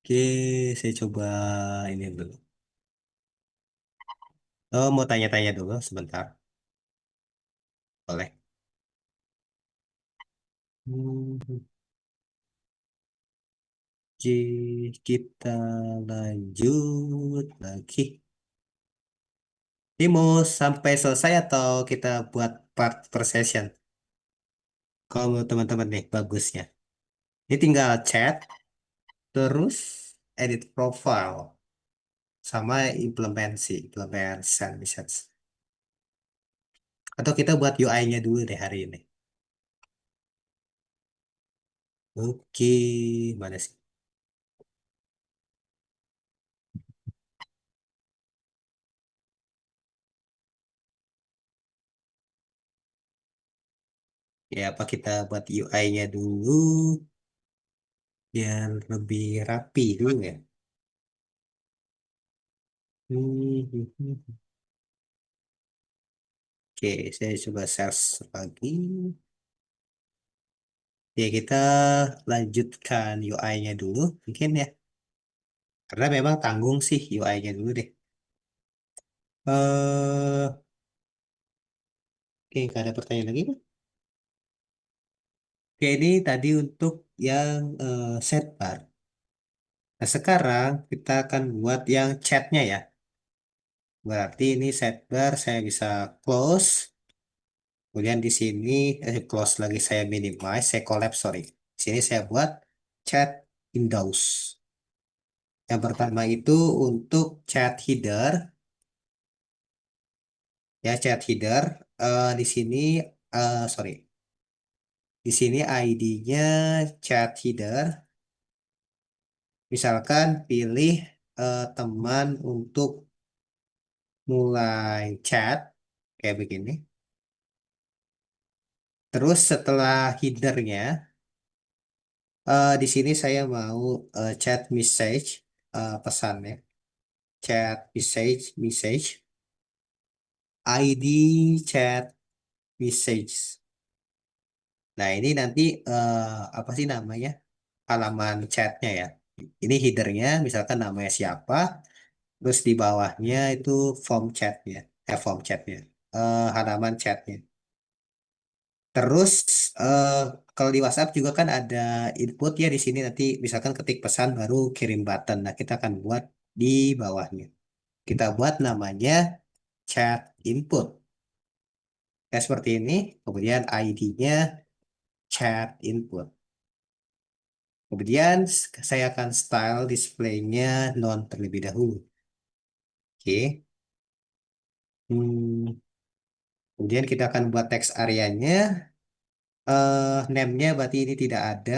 Oke, saya coba ini dulu. Oh, mau tanya-tanya dulu sebentar. Boleh. Hmm, Oke, kita lanjut lagi. Ini mau sampai selesai atau kita buat part per session? Kalau menurut teman-teman nih, bagusnya. Ini tinggal chat, terus edit profile, sama implement send message. Atau kita buat UI-nya dulu deh hari ini. Oke, mana sih? Ya, apa kita buat UI-nya dulu biar lebih rapi dulu ya. Hmm. Oke, saya coba search lagi. Ya, kita lanjutkan UI-nya dulu mungkin ya. Karena memang tanggung sih UI-nya dulu deh. Oke, nggak ada pertanyaan lagi kan? Oke, ini tadi untuk yang sidebar. Nah, sekarang kita akan buat yang chatnya ya. Berarti ini sidebar saya bisa close. Kemudian di sini close lagi saya minimize, saya collapse, sorry. Di sini saya buat chat Windows. Yang pertama itu untuk chat header, ya chat header. Di sini, sorry, di sini ID-nya chat header. Misalkan pilih teman untuk mulai chat kayak begini. Terus setelah headernya, di sini saya mau chat message, pesannya. Chat message, message, ID chat message. Nah, ini nanti apa sih namanya? Halaman chatnya ya. Ini headernya, misalkan namanya siapa, terus di bawahnya itu form chatnya, form chatnya, halaman chatnya. Terus eh, kalau di WhatsApp juga kan ada input ya di sini nanti misalkan ketik pesan baru kirim button. Nah, kita akan buat di bawahnya. Kita buat namanya chat input. Ya, seperti ini. Kemudian ID-nya chat input. Kemudian saya akan style displaynya non terlebih dahulu. Oke. Hmm, Kemudian kita akan buat teks areanya. Name-nya berarti ini tidak ada.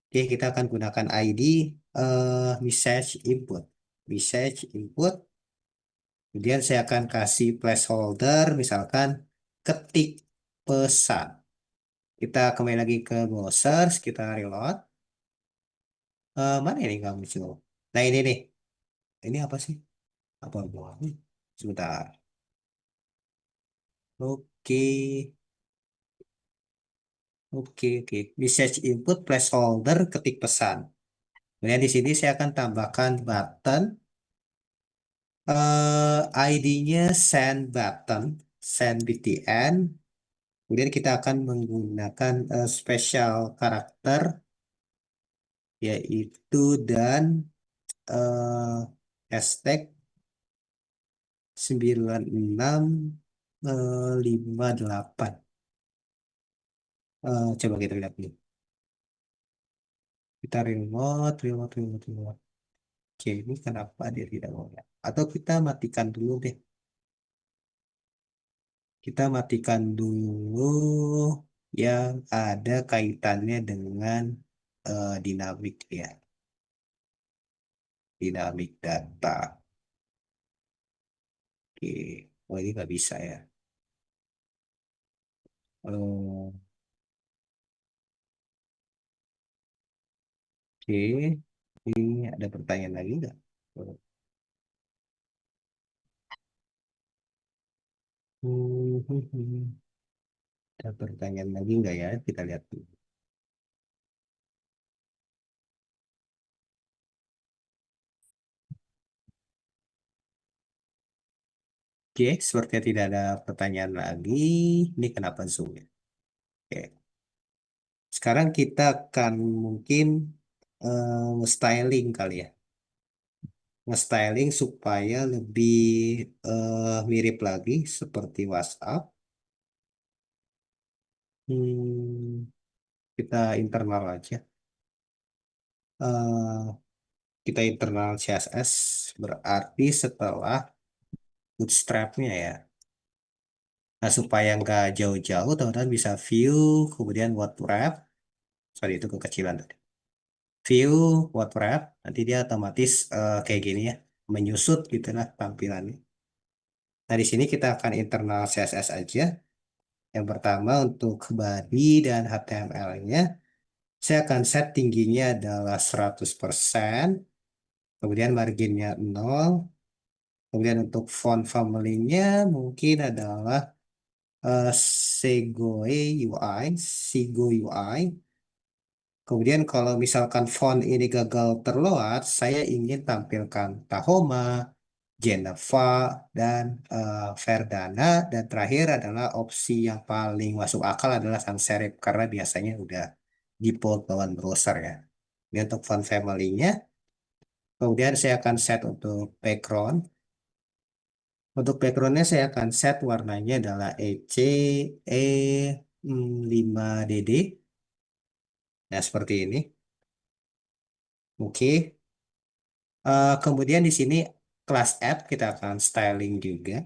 Oke, kita akan gunakan ID message input. Message input. Kemudian saya akan kasih placeholder, misalkan ketik pesan. Kita kembali lagi ke browser, kita reload. Mana ini nggak muncul? Nah ini nih, ini apa sih? Apa buah? Sebentar. Oke, oke. Message input placeholder ketik pesan. Kemudian di sini saya akan tambahkan button. ID-nya send button, send btn. Kemudian kita akan menggunakan special karakter yaitu dan hashtag 9658. Coba kita lihat nih. Kita remote. Oke, ini kenapa dia tidak mau ya? Atau kita matikan dulu deh. Kita matikan dulu yang ada kaitannya dengan dinamik ya, dinamik data. Oke, oh ini nggak bisa ya. Eh, Oke, ini ada pertanyaan lagi nggak? Ada pertanyaan lagi nggak ya? Kita lihat dulu. Oke, sepertinya tidak ada pertanyaan lagi. Ini kenapa Zoom ya? Oke, sekarang kita akan mungkin styling kali ya. Nge-styling supaya lebih mirip lagi seperti WhatsApp. Hmm, kita internal aja. Eh, kita internal CSS berarti setelah bootstrapnya ya. Nah, supaya nggak jauh-jauh, teman-teman bisa view, kemudian word wrap. Sorry, itu kekecilan tadi. View, word wrap, nanti dia otomatis kayak gini ya, menyusut gitu lah tampilannya. Nah, di sini kita akan internal CSS aja. Yang pertama untuk body dan HTML-nya, saya akan set tingginya adalah 100%, kemudian marginnya 0, kemudian untuk font family-nya mungkin adalah eh, Segoe UI, Sigo UI. Kemudian kalau misalkan font ini gagal terload, saya ingin tampilkan Tahoma, Geneva, dan Verdana. Dan terakhir adalah opsi yang paling masuk akal adalah sans serif karena biasanya udah default bawaan browser ya. Ini untuk font family-nya. Kemudian saya akan set untuk background. Untuk background-nya saya akan set warnanya adalah EC E5DD. Nah, seperti ini. Oke. Kemudian di sini kelas app kita akan styling juga.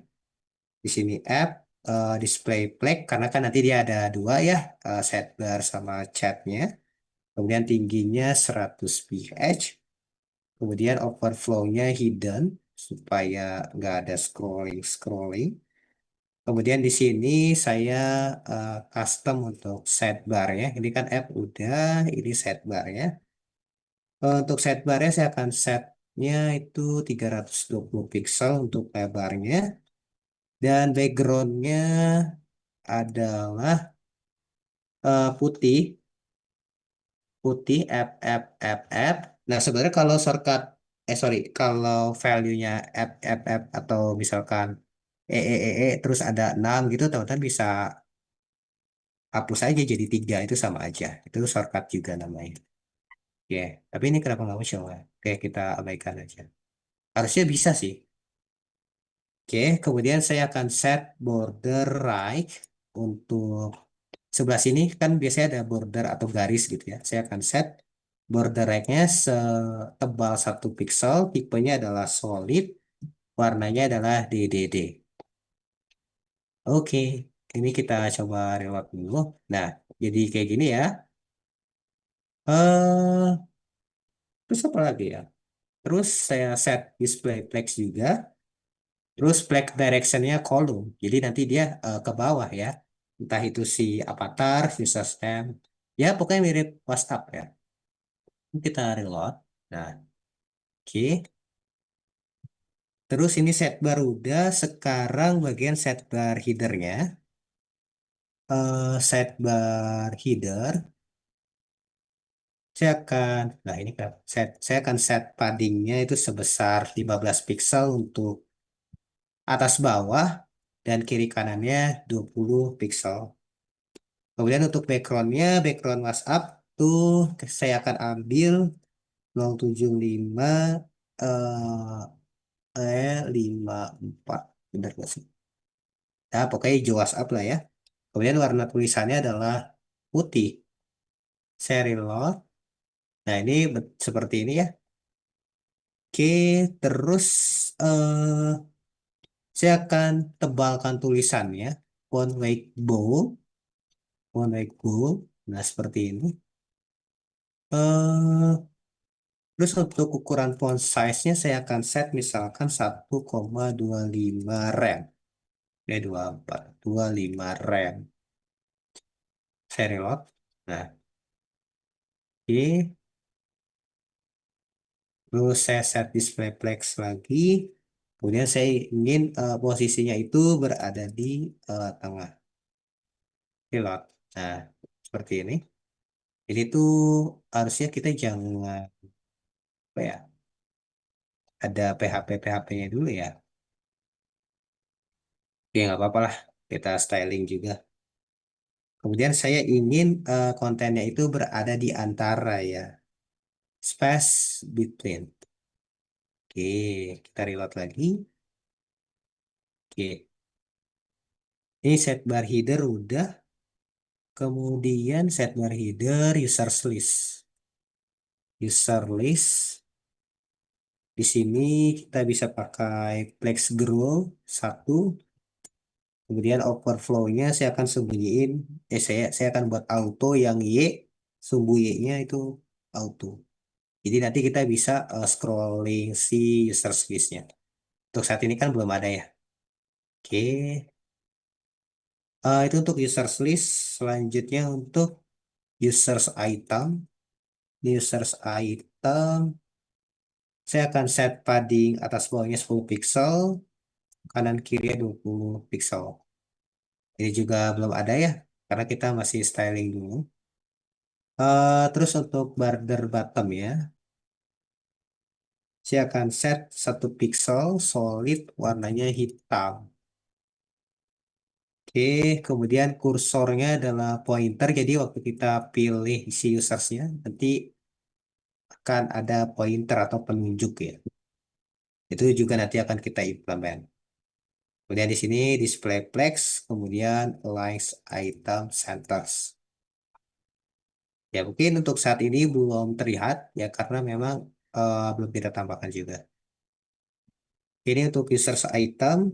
Di sini app display flag karena kan nanti dia ada dua ya, sidebar sama chatnya. Kemudian tingginya 100 pH. Kemudian overflow-nya hidden supaya nggak ada scrolling. Kemudian di sini saya custom untuk sidebar ya. Ini kan app udah, ini sidebar ya. Untuk sidebar-nya saya akan setnya itu 320 pixel untuk lebarnya. Dan background-nya adalah putih, putih, app. Nah, sebenarnya kalau shortcut, sorry, kalau value-nya app, atau misalkan terus ada 6 gitu, teman-teman bisa hapus aja jadi 3, itu sama aja. Itu shortcut juga namanya. Ya, tapi ini kenapa nggak muncul ya? Oke, kita abaikan aja. Harusnya bisa sih. Oke, kemudian saya akan set border right untuk sebelah sini kan biasanya ada border atau garis gitu ya. Saya akan set border right-nya setebal 1 pixel, tipenya adalah solid, warnanya adalah DDD. Oke, ini kita coba reload dulu. Nah, jadi kayak gini ya. eh Terus apa lagi ya? Terus saya set display flex juga. Terus flag directionnya column. Jadi nanti dia ke bawah ya. Entah itu si avatar, user stem. Ya pokoknya mirip WhatsApp ya. Kita reload. Nah, oke. Terus ini setbar udah. Sekarang bagian setbar headernya. Setbar header. Nah ini kan, saya akan set paddingnya itu sebesar 15 pixel untuk atas bawah dan kiri kanannya 20 pixel. Kemudian untuk backgroundnya, background WhatsApp tuh saya akan ambil 075 54. Benar gak sih? Nah, pokoknya hijau WhatsApp lah ya. Kemudian warna tulisannya adalah putih. Saya reload. Nah, ini seperti ini ya. Oke, terus saya akan tebalkan tulisannya. Font weight bold. Font weight bold. Nah, seperti ini. eh Terus untuk ukuran font size-nya saya akan set misalkan 1,25 rem. Ya 24, 25 rem. Saya reload. Nah, oke. Terus saya set display flex lagi. Kemudian saya ingin posisinya itu berada di tengah. Reload. Nah, seperti ini. Ini tuh harusnya kita jangan apa ya, ada PHP-PHP-nya dulu ya. Oke, nggak apa-apa lah. Kita styling juga. Kemudian saya ingin kontennya itu berada di antara ya. Space between. Oke, kita reload lagi. Oke, ini set bar header udah. Kemudian set bar header users list. User list. Di sini kita bisa pakai flex grow satu. Kemudian overflow-nya saya akan sembunyiin. Saya akan buat auto yang Y. Sumbu Y-nya itu auto. Jadi nanti kita bisa scrolling si users list-nya. Untuk saat ini kan belum ada ya. Oke. Itu untuk users list. Selanjutnya untuk users item. Di users item, saya akan set padding atas bawahnya 10 pixel, kanan kiri 20 pixel. Ini juga belum ada ya, karena kita masih styling dulu. Terus untuk border bottom ya, saya akan set 1 pixel solid warnanya hitam. Oke, kemudian kursornya adalah pointer, jadi waktu kita pilih si usersnya, nanti akan ada pointer atau penunjuk ya. Itu juga nanti akan kita implement. Kemudian di sini display flex, kemudian align item centers. Ya mungkin untuk saat ini belum terlihat ya karena memang belum kita tambahkan juga. Ini untuk users item.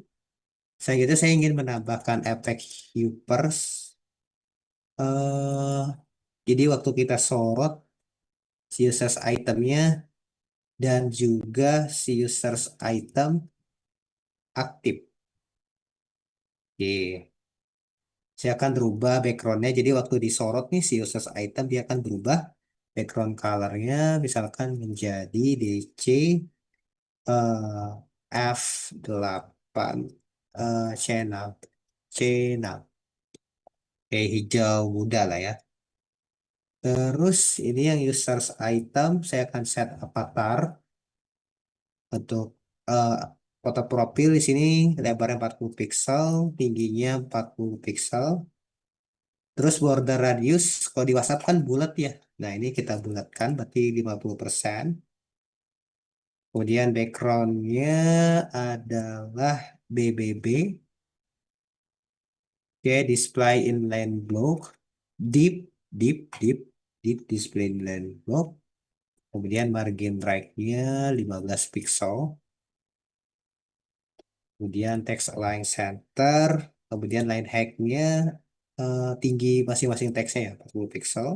Selanjutnya saya ingin menambahkan efek Hoopers. eh jadi waktu kita sorot si users itemnya dan juga si users item aktif. Oke. Saya akan berubah backgroundnya. Jadi waktu disorot nih si users item dia akan berubah background colornya misalkan menjadi DC F8 channel channel kayak hijau muda lah ya. Terus ini yang users item saya akan set avatar untuk eh, foto profil di sini lebarnya 40 pixel, tingginya 40 pixel. Terus border radius, kalau di WhatsApp kan bulat ya. Nah, ini kita bulatkan, berarti 50%. Kemudian backgroundnya adalah BBB. Oke, display inline block. Deep, deep, deep, deep display inline block. Kemudian margin right-nya 15 pixel. Kemudian text align center. Kemudian line height-nya tinggi masing-masing teksnya ya, 40 pixel.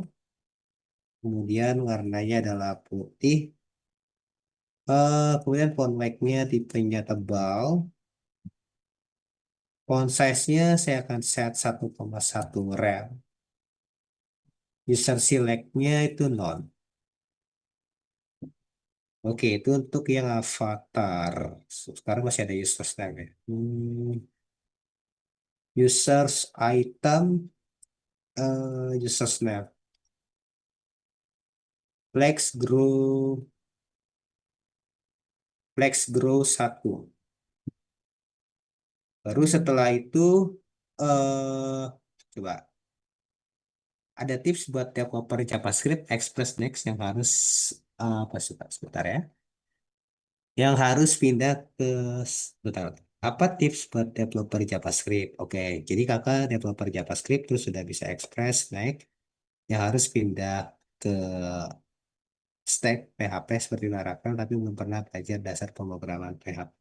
Kemudian warnanya adalah putih. Kemudian font weight-nya tipenya tebal. Font size-nya saya akan set 1,1 rem. User select-nya itu none. Oke, itu untuk yang avatar. Sekarang masih ada user name ya. Users item, users name. Flex grow 1. Baru setelah itu eh coba ada tips buat developer JavaScript Express Next yang harus apa sih Pak? Sebentar ya. Yang harus pindah ke sebentar. Apa tips buat developer JavaScript? Oke, jadi kakak developer JavaScript terus sudah bisa Express Next yang harus pindah ke stack PHP seperti Laravel tapi belum pernah belajar dasar pemrograman PHP.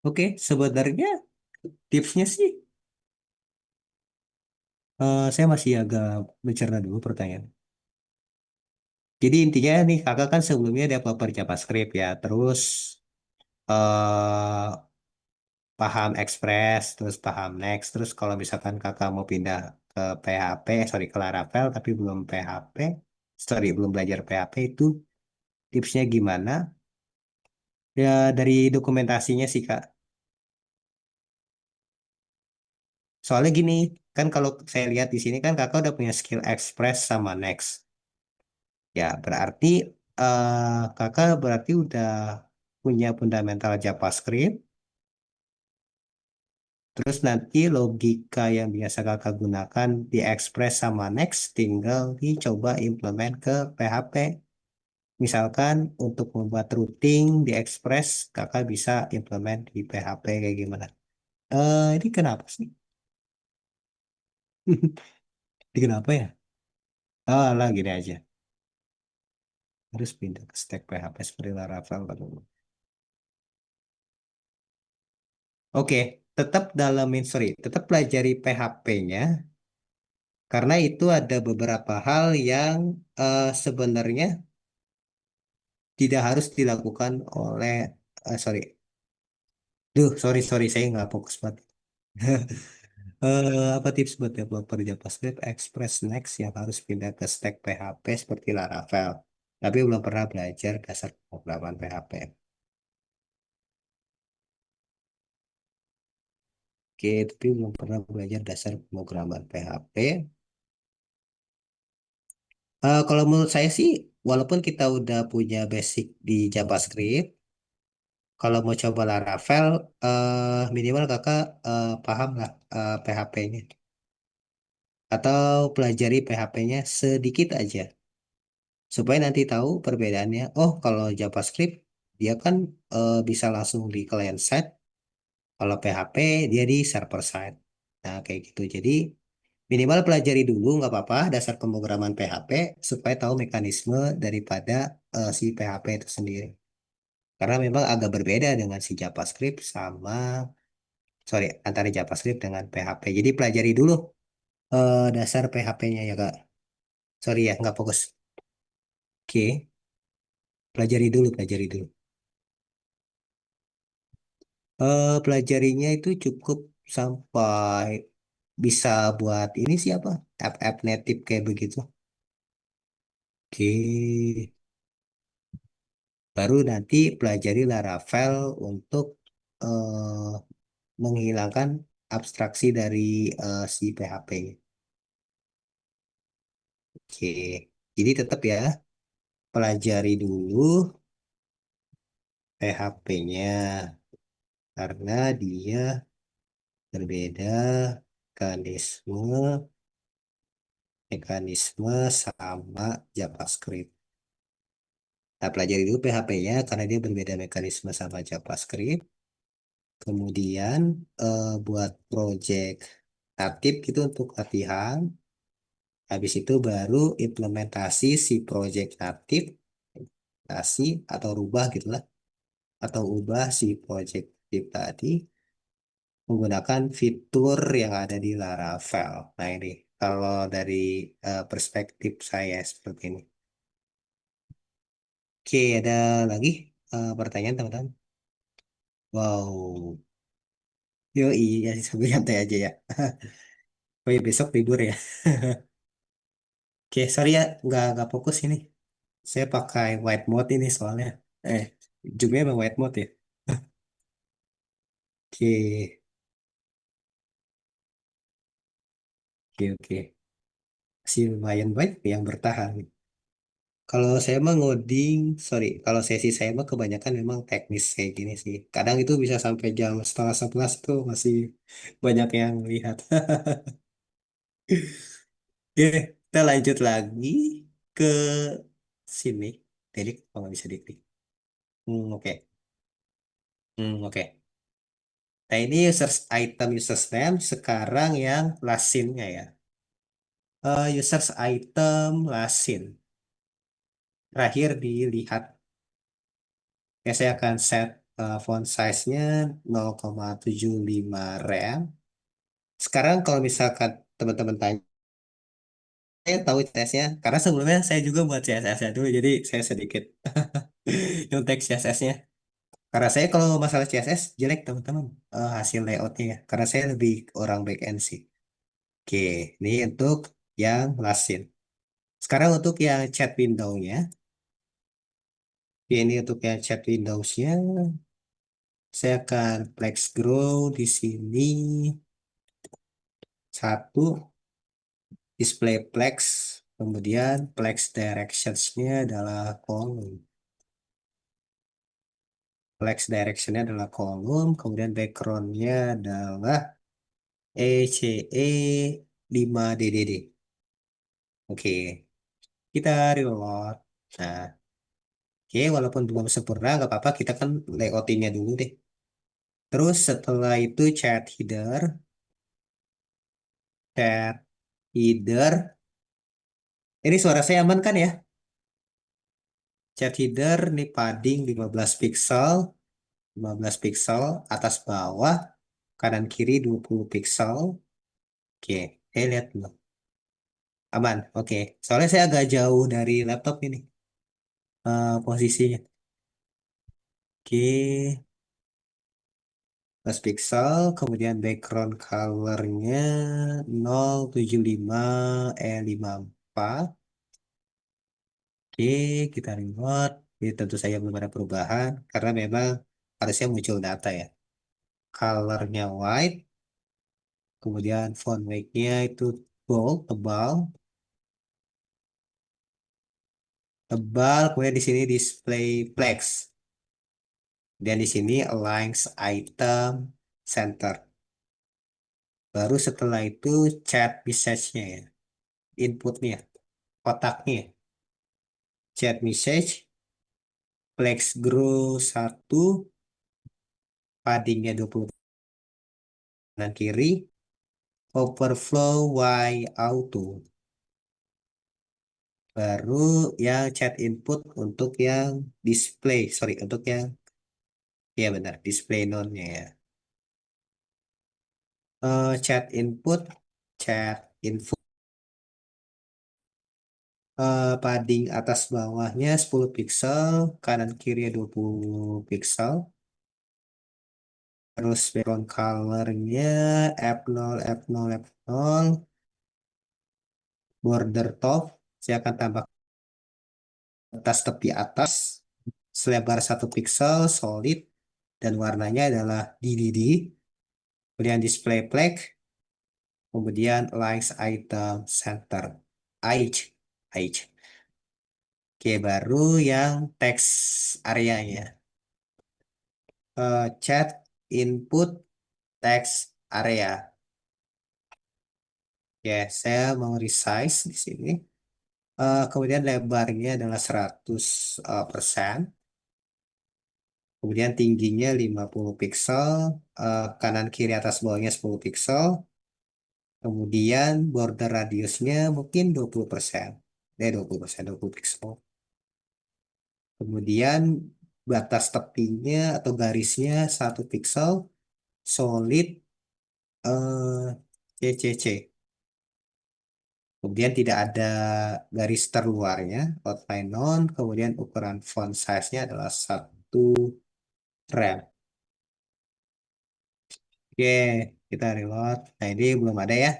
Oke, sebenarnya tipsnya sih saya masih agak mencerna dulu pertanyaan. Jadi intinya nih kakak kan sebelumnya developer JavaScript ya, terus eh paham Express, terus paham Next, terus kalau misalkan kakak mau pindah ke PHP, sorry ke Laravel tapi belum PHP, sorry belum belajar PHP itu tipsnya gimana? Ya dari dokumentasinya sih kak. Soalnya gini, kan kalau saya lihat di sini kan kakak udah punya skill Express sama Next. Ya berarti kakak berarti udah punya fundamental JavaScript. Terus nanti logika yang biasa kakak gunakan di Express sama Next tinggal dicoba implement ke PHP. Misalkan untuk membuat routing di Express, kakak bisa implement di PHP kayak gimana? Ini kenapa sih? Ini kenapa ya? Oh, lah gini aja. Harus pindah ke stack PHP seperti Laravel. Oke, tetap dalamin, sorry, tetap pelajari PHP-nya karena itu ada beberapa hal yang sebenarnya tidak harus dilakukan oleh, sorry, sorry, saya nggak fokus banget. Apa tips buat developer JavaScript Express Next yang harus pindah ke stack PHP seperti Laravel, tapi belum pernah belajar dasar pemrograman PHP. Oke, tapi belum pernah belajar dasar pemrograman PHP. Kalau menurut saya sih, walaupun kita udah punya basic di JavaScript, kalau mau coba Laravel, minimal kakak paham lah PHP-nya. Atau pelajari PHP-nya sedikit aja. Supaya nanti tahu perbedaannya. Oh, kalau JavaScript, dia kan bisa langsung di client side. Kalau PHP, dia di server side. Nah, kayak gitu. Jadi, minimal pelajari dulu, nggak apa-apa, dasar pemrograman PHP, supaya tahu mekanisme daripada si PHP itu sendiri. Karena memang agak berbeda dengan si JavaScript sorry, antara JavaScript dengan PHP. Jadi pelajari dulu dasar PHP-nya ya, Kak. Sorry ya, nggak fokus. Oke, pelajari dulu. Pelajarinya itu cukup sampai bisa buat ini siapa? App-app native kayak begitu. Oke, baru nanti pelajari Laravel untuk eh, menghilangkan abstraksi dari si PHP-nya. Oke, jadi tetap ya pelajari dulu PHP-nya karena dia berbeda mekanisme mekanisme sama JavaScript. Nah, pelajari dulu PHP-nya karena dia berbeda mekanisme sama JavaScript. Kemudian buat project aktif gitu untuk latihan. Habis itu baru implementasi si project aktif, implementasi atau rubah gitulah, atau ubah si project aktif tadi menggunakan fitur yang ada di Laravel. Nah ini kalau dari perspektif saya seperti ini. Oke, ada lagi pertanyaan teman-teman? Wow, yo iya sambil santai aja ya. Oh ya besok libur ya. Oke, sorry ya nggak fokus ini. Saya pakai white mode ini soalnya. Eh, Zoom-nya emang white mode ya. Oke, oke. Masih lumayan baik yang bertahan. Kalau saya mah ngoding, sorry, kalau sesi saya mah kebanyakan memang teknis kayak gini sih. Kadang itu bisa sampai jam setengah 11 tuh masih banyak yang lihat. Oke, kita lanjut lagi ke sini. Jadi kalau nggak bisa diklik. Oke. Oke. Nah ini users name sekarang yang lasinnya ya. Users item lasin. Terakhir dilihat. Ya, saya akan set font size-nya 0,75 rem. Sekarang kalau misalkan teman-teman tanya, saya tahu CSS-nya. Karena sebelumnya saya juga buat CSS-nya dulu, jadi saya sedikit nyontek CSS-nya. Karena saya kalau masalah CSS jelek teman-teman hasil layoutnya ya. Karena saya lebih orang back end sih. Oke, ini untuk yang lasin. Sekarang untuk yang chat window-nya. Ini untuk yang chat Windows-nya. Saya akan flex grow di sini. Satu, display flex. Kemudian flex directions-nya adalah column. Flex directionnya adalah kolom, kemudian backgroundnya adalah ECE 5DDD. Oke, kita reload. Nah, oke, walaupun belum sempurna, nggak apa-apa, kita kan layoutingnya dulu deh. Terus setelah itu chat header. Ini suara saya aman kan ya? Chat header nih padding 15 pixel, 15 pixel atas bawah, kanan kiri 20 pixel. Oke, lihat dulu. Aman, oke. Soalnya saya agak jauh dari laptop ini posisinya. Oke, 15 pixel, kemudian background colornya 075 E54. Oke, kita remote. Ini tentu saja belum ada perubahan karena memang harusnya muncul data ya. Colornya white, kemudian font weight-nya itu bold, tebal, tebal. Kemudian di sini display flex. Dan di sini aligns item center. Baru setelah itu chat message-nya ya, inputnya, kotaknya. Chat message, flex grow 1, paddingnya 20 kanan kiri, overflow Y auto. Baru yang chat input untuk yang display, sorry, untuk yang, ya benar, display none-nya ya. Chat input, chat info, padding atas bawahnya 10 pixel, kanan kiri 20 pixel. Terus background colornya F0, F0, F0, border top. Saya akan tambah atas tepi atas, selebar 1 pixel, solid, dan warnanya adalah DDD. Kemudian display flag, kemudian lines item center, H, H. Oke, baru yang text areanya. Chat input text area. Ya, saya mau resize di sini. Kemudian lebarnya adalah 100%. Kemudian tingginya 50 pixel. Kanan kiri atas bawahnya 10 pixel. Kemudian border radiusnya mungkin 20%. 20%, 20 pixel. Kemudian batas tepinya atau garisnya 1 pixel. Solid CCC. Kemudian tidak ada garis terluarnya, outline none. Kemudian ukuran font size-nya adalah 1 rem. Oke, kita reload. Nah, ini belum ada ya.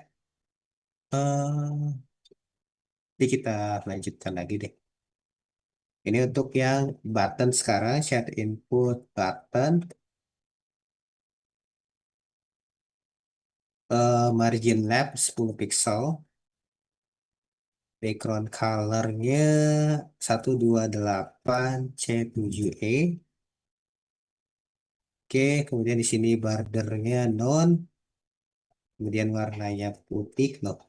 Eh, Jadi kita lanjutkan lagi deh. Ini untuk yang button sekarang, set input button, margin left 10 pixel, background colornya 128 C7E. Oke, kemudian di sini bordernya non, kemudian warnanya putih loh.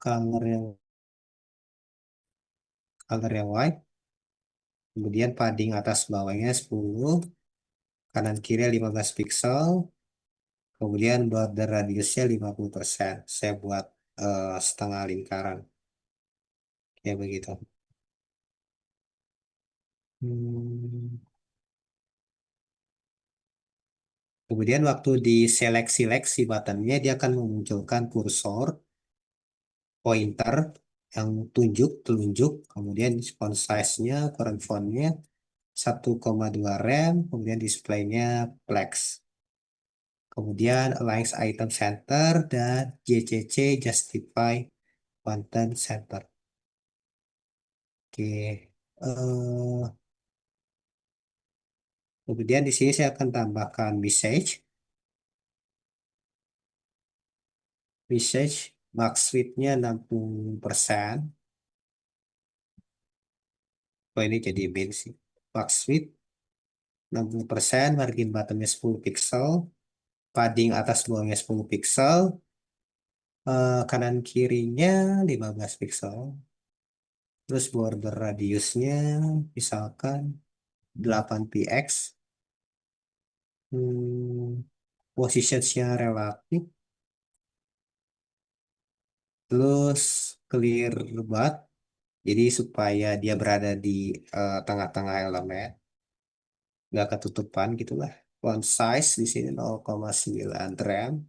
Color yang white, kemudian padding atas bawahnya 10, kanan kiri 15 pixel, kemudian border radiusnya 50%. Saya buat setengah lingkaran. Ya begitu. Hmm, Kemudian waktu di seleksi buttonnya, dia akan memunculkan kursor, pointer, yang telunjuk, kemudian font size-nya, current font-nya 1,2 rem, kemudian displaynya flex. Kemudian align item center dan JCC justify content center. Oke. Kemudian di sini saya akan tambahkan message. Message max width-nya 60%. Oh, ini jadi min sih. Max width 60%, margin bottomnya 10 pixel, padding atas bawahnya 10 pixel, kanan kirinya 15 pixel. Terus border radiusnya misalkan 8 px. Hmm, positionsnya relatif. Terus clear bath. Jadi supaya dia berada di tengah-tengah elemen, nggak ketutupan gitulah. Font size di sini 0,9 rem.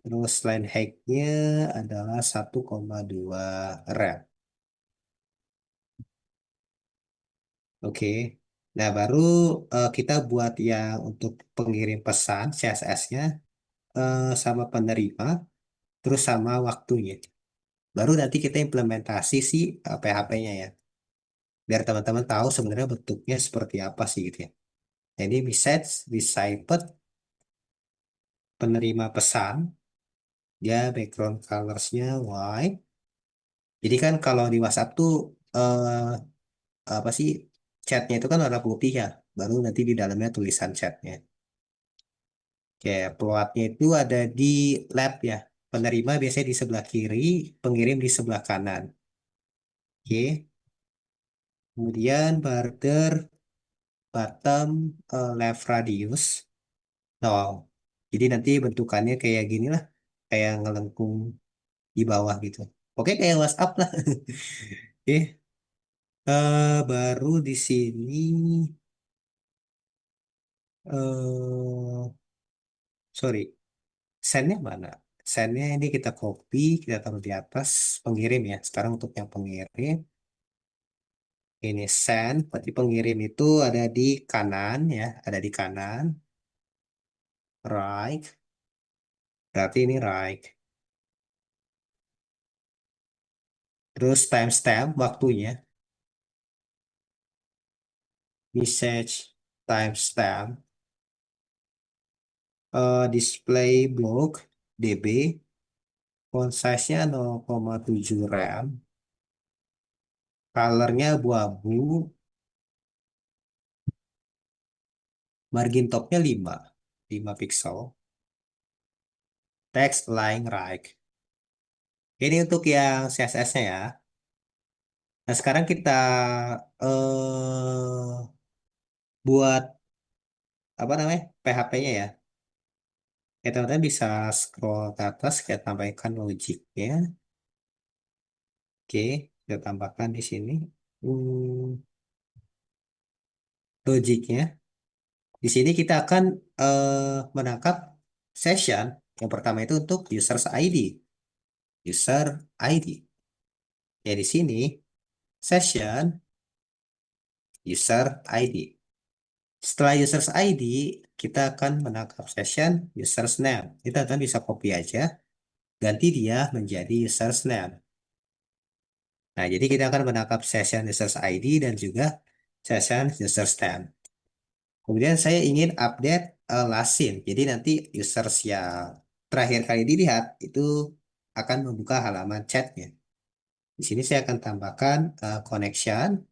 Terus line height-nya adalah 1,2 rem. Oke. Nah, baru kita buat yang untuk pengirim pesan CSS-nya sama penerima, terus sama waktunya. Baru nanti kita implementasi si PHP-nya ya. Biar teman-teman tahu sebenarnya bentuknya seperti apa sih gitu ya. Jadi message, received, penerima pesan, dia background colors-nya white. Jadi kan kalau di WhatsApp tuh apa sih, chatnya itu kan warna putih ya. Baru nanti di dalamnya tulisan chatnya. Kayak plotnya itu ada di lab ya. Penerima biasanya di sebelah kiri, pengirim di sebelah kanan. Oke. Kemudian border bottom left radius. Oh, jadi nanti bentukannya kayak gini lah, kayak ngelengkung di bawah gitu. Oke, kayak WhatsApp lah. Oke, baru di sini, sorry, sendnya mana? Sendnya ini kita copy, kita taruh di atas pengirim ya. Sekarang untuk yang pengirim, ini send, berarti pengirim itu ada di kanan ya, ada di kanan, right, berarti ini right. Terus timestamp waktunya, message timestamp, display block DB, font size-nya 0,7 rem, colornya abu-abu, margin topnya 5 pixel, text line right. Ini untuk yang CSS-nya ya. Nah, sekarang kita buat apa namanya? PHP-nya ya. Ya, teman-teman bisa scroll ke atas, kita tambahkan logiknya. Oke, kita tambahkan di sini. Hmm, logiknya. Di sini kita akan menangkap session. Yang pertama itu untuk users ID. User ID. Ya, di sini session user ID. Setelah users ID, kita akan menangkap session users name. Kita akan bisa copy aja, ganti dia menjadi users name. Nah, jadi kita akan menangkap session users ID dan juga session users name. Kemudian saya ingin update last seen. Jadi nanti users yang terakhir kali dilihat itu akan membuka halaman chatnya. Di sini saya akan tambahkan connection,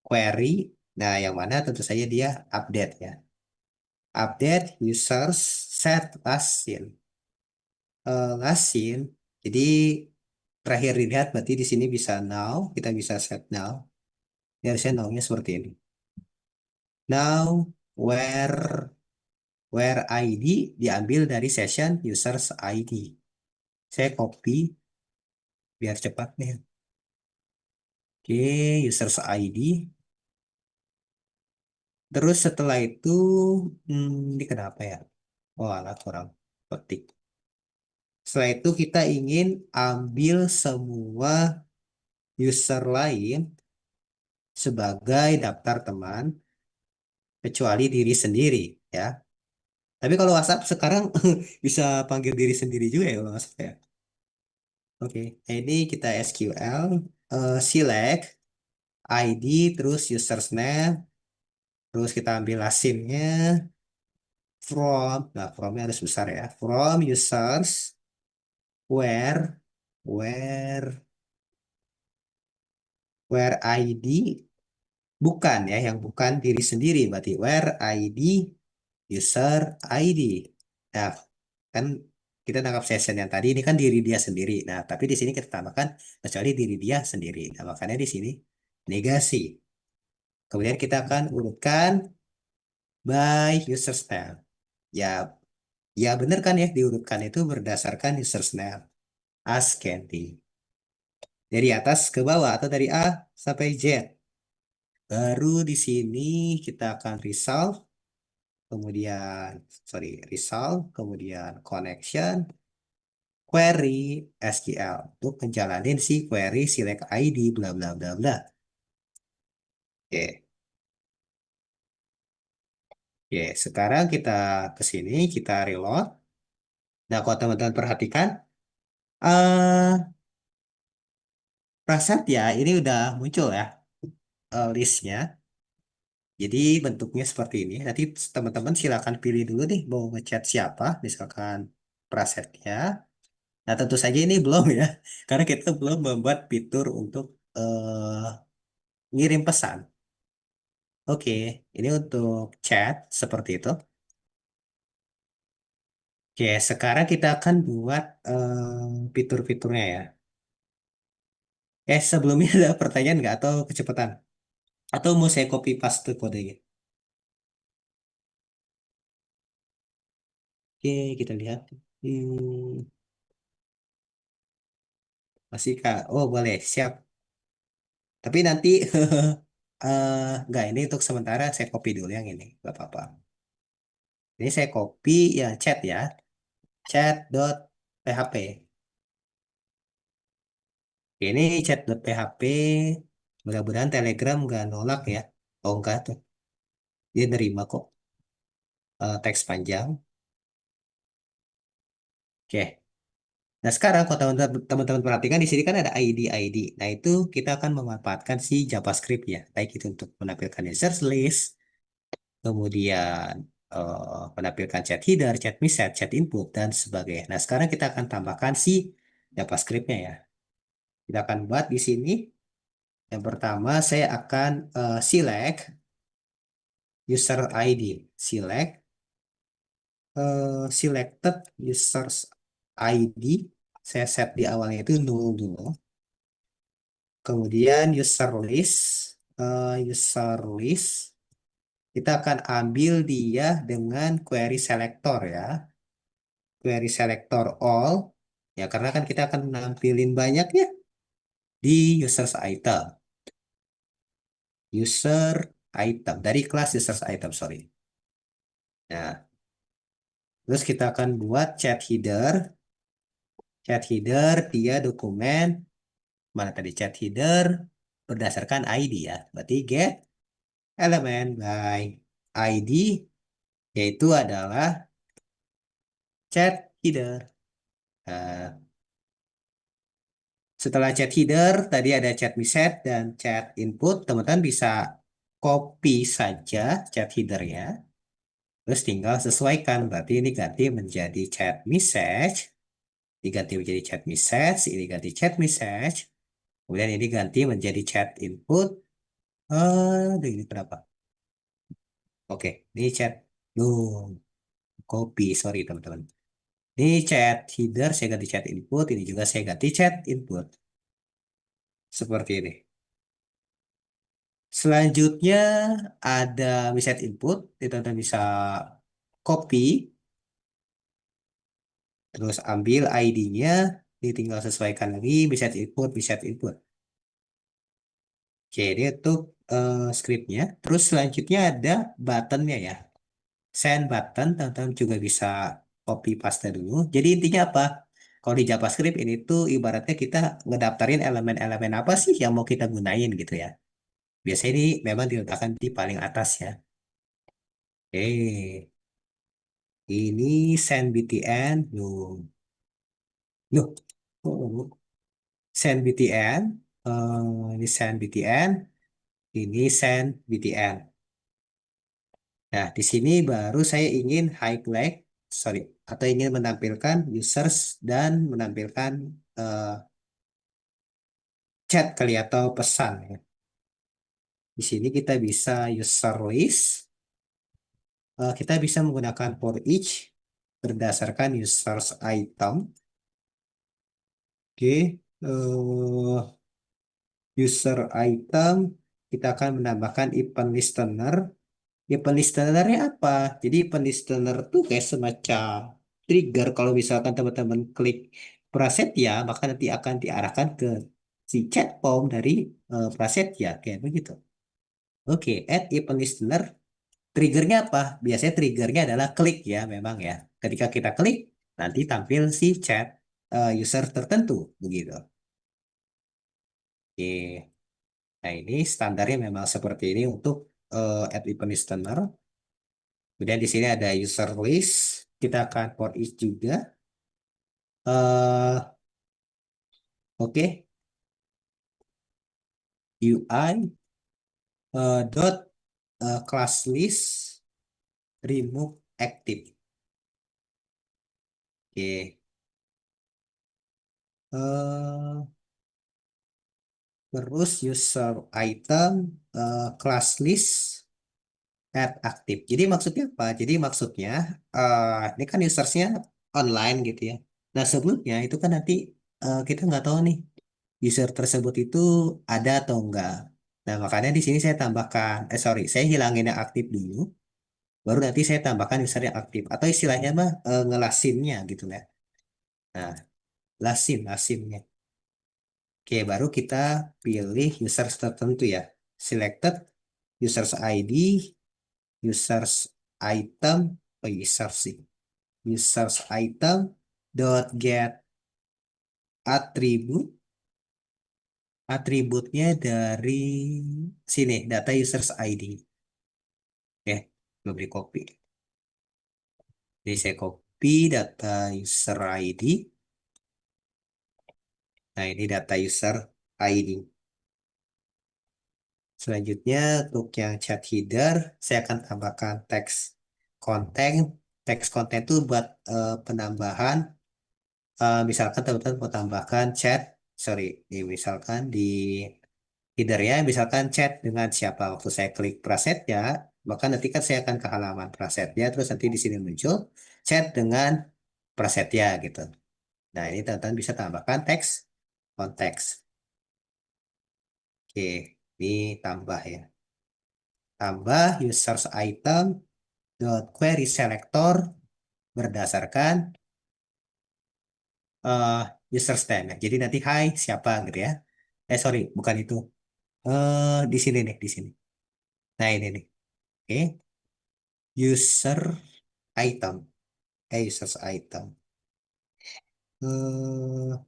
query. Nah, yang mana tentu saja dia update ya. Update users set last seen. Last seen. Jadi terakhir dilihat berarti di sini bisa now. Kita bisa set now. Ini harusnya now-nya seperti ini. Now where ID diambil dari session users ID. Saya copy biar cepat nih. Oke, users ID. Terus setelah itu, ini kenapa ya? Oh, alah, kurang petik. Setelah itu kita ingin ambil semua user lain sebagai daftar teman, kecuali diri sendiri, ya. Tapi kalau WhatsApp sekarang bisa panggil diri sendiri juga ya kalau WhatsApp ya. Oke, nah ini kita SQL, select ID, terus users name, terus kita ambil asinnya, nah fromnya harus besar ya, from users, where, where, where ID, bukan ya, yang bukan diri sendiri berarti where ID user ID. Nah, kan kita tangkap session yang tadi ini kan diri dia sendiri. Nah, tapi di sini kita tambahkan kecuali diri dia sendiri. Nah, makanya di sini negasi. Kemudian kita akan urutkan by user style. Ya, ya benar kan ya diurutkan itu berdasarkan user style ascending. Dari atas ke bawah atau dari A sampai Z. Baru di sini kita akan result, kemudian sorry, result, kemudian connection, query SQL untuk menjalanin si query select ID bla bla bla bla. Oke, oke. Sekarang kita ke sini, kita reload. Nah, kalau teman-teman perhatikan, eh Prasetya ini udah muncul ya listnya. Jadi bentuknya seperti ini. Nanti teman-teman silakan pilih dulu nih mau ngechat siapa, misalkan Prasetya. Nah, tentu saja ini belum ya, karena kita belum membuat fitur untuk ngirim pesan. Oke, ini untuk chat seperti itu. Oke, sekarang kita akan buat fitur-fiturnya ya. Sebelumnya ada pertanyaan nggak atau kecepatan? Atau mau saya copy paste kodenya? Oke, kita lihat. Hmm, masih Kak. Oh, boleh, siap. Tapi nanti nggak ini untuk sementara saya copy dulu yang ini, nggak apa-apa. Ini saya copy ya chat ya, chat.php. Ini chat.php, mudah-mudahan Telegram nggak nolak ya. Oh enggak tuh, dia nerima kok teks panjang. Oke. Nah sekarang kalau teman-teman perhatikan di sini kan ada ID. Nah itu kita akan memanfaatkan si JavaScript ya, baik itu untuk menampilkan users list, kemudian menampilkan chat header, chat message, chat input, dan sebagainya. Nah, sekarang kita akan tambahkan si JavaScript-nya ya. Kita akan buat di sini. Yang pertama, saya akan select user ID. Selected users ID. Saya set di awalnya itu nol dulu. Kemudian user list. Kita akan ambil dia dengan query selector ya. Query selector all ya karena kan kita akan nampilin banyak ya di users item dari kelas users item sorry. Nah, terus kita akan buat chat header dia dokumen mana tadi chat header berdasarkan ID ya berarti get element by ID yaitu adalah chat header. Nah, setelah chat header, tadi ada chat message dan chat input. Teman-teman bisa copy saja chat headernya. Terus tinggal sesuaikan. Berarti ini ganti menjadi chat message. Diganti menjadi chat message. Ini ganti chat message. Kemudian ini ganti menjadi chat input. Ini berapa? Oke, ini chat. Duh, copy. Sorry teman-teman. Ini chat header, saya ganti chat input. Ini juga saya ganti chat input. Seperti ini. Selanjutnya ada message input, kita bisa copy, terus ambil ID-nya, ditinggal sesuaikan lagi message input. Oke, ini untuk script-nya. Terus selanjutnya ada button-nya ya. Send button, teman-teman juga bisa copy paste dulu. Jadi intinya apa? Kalau di JavaScript ini tuh ibaratnya kita ngedaftarin elemen-elemen apa sih yang mau kita gunain gitu ya. Biasanya ini memang diletakkan di paling atas ya. Oke. Ini send BTN, loh, oh, send BTN, ini send BTN, ini send BTN. Nah, di sini baru saya ingin highlight, sorry, atau ingin menampilkan users dan menampilkan eh, chat kali atau pesan ya. Di sini kita bisa user list. Kita bisa menggunakan for each berdasarkan users item. Oke. User item. Kita akan menambahkan event listener. Event listenernya apa? Jadi event listener tuh kayak semacam trigger kalau misalkan teman-teman klik Prasetya, maka nanti akan diarahkan ke si chat form dari Prasetya, kayak begitu. Oke, add event listener. Triggernya apa? Biasanya triggernya adalah klik ya, memang ya. Ketika kita klik, nanti tampil si chat user tertentu, begitu. Oke, nah ini standarnya memang seperti ini untuk add event listener. Kemudian di sini ada user list. Kita akan for each juga. Oke, UI dot class list remove active. Oke. Eh, Terus user item class list add active. Jadi maksudnya apa? Jadi maksudnya ini kan usersnya online gitu ya. Nah sebelumnya itu kan nanti kita nggak tahu nih user tersebut itu ada atau enggak. Nah makanya di sini saya tambahkan, sorry, saya hilangin yang aktif dulu, baru nanti saya tambahkan user yang aktif. Atau istilahnya mah ngelasinnya gitu ya. Nah, lasimnya. Oke, baru kita pilih user tertentu ya. Selected users ID, users item, user sih. Users item dot get attribute. Atributnya dari sini, data users ID. Oke, belum di copy. Jadi saya copy data user ID. Nah, ini data user ID. Selanjutnya, untuk yang chat header, saya akan tambahkan teks konten. Teks konten itu buat penambahan. Misalkan teman-teman mau tambahkan chat, sorry, misalkan di headernya, misalkan chat dengan siapa. Waktu saya klik Prasetya, maka nanti kan saya akan ke halaman Prasetya, terus nanti di sini muncul chat dengan Prasetya gitu. Nah, ini teman-teman bisa tambahkan teks konteks. Oke, ini tambah ya. Tambah users item dot query selector berdasarkan eh user stem ya. Jadi nanti hai siapa gitu ya. Sorry, bukan itu. Di sini nih, di sini. Nah, ini nih. Oke, user item. Users item.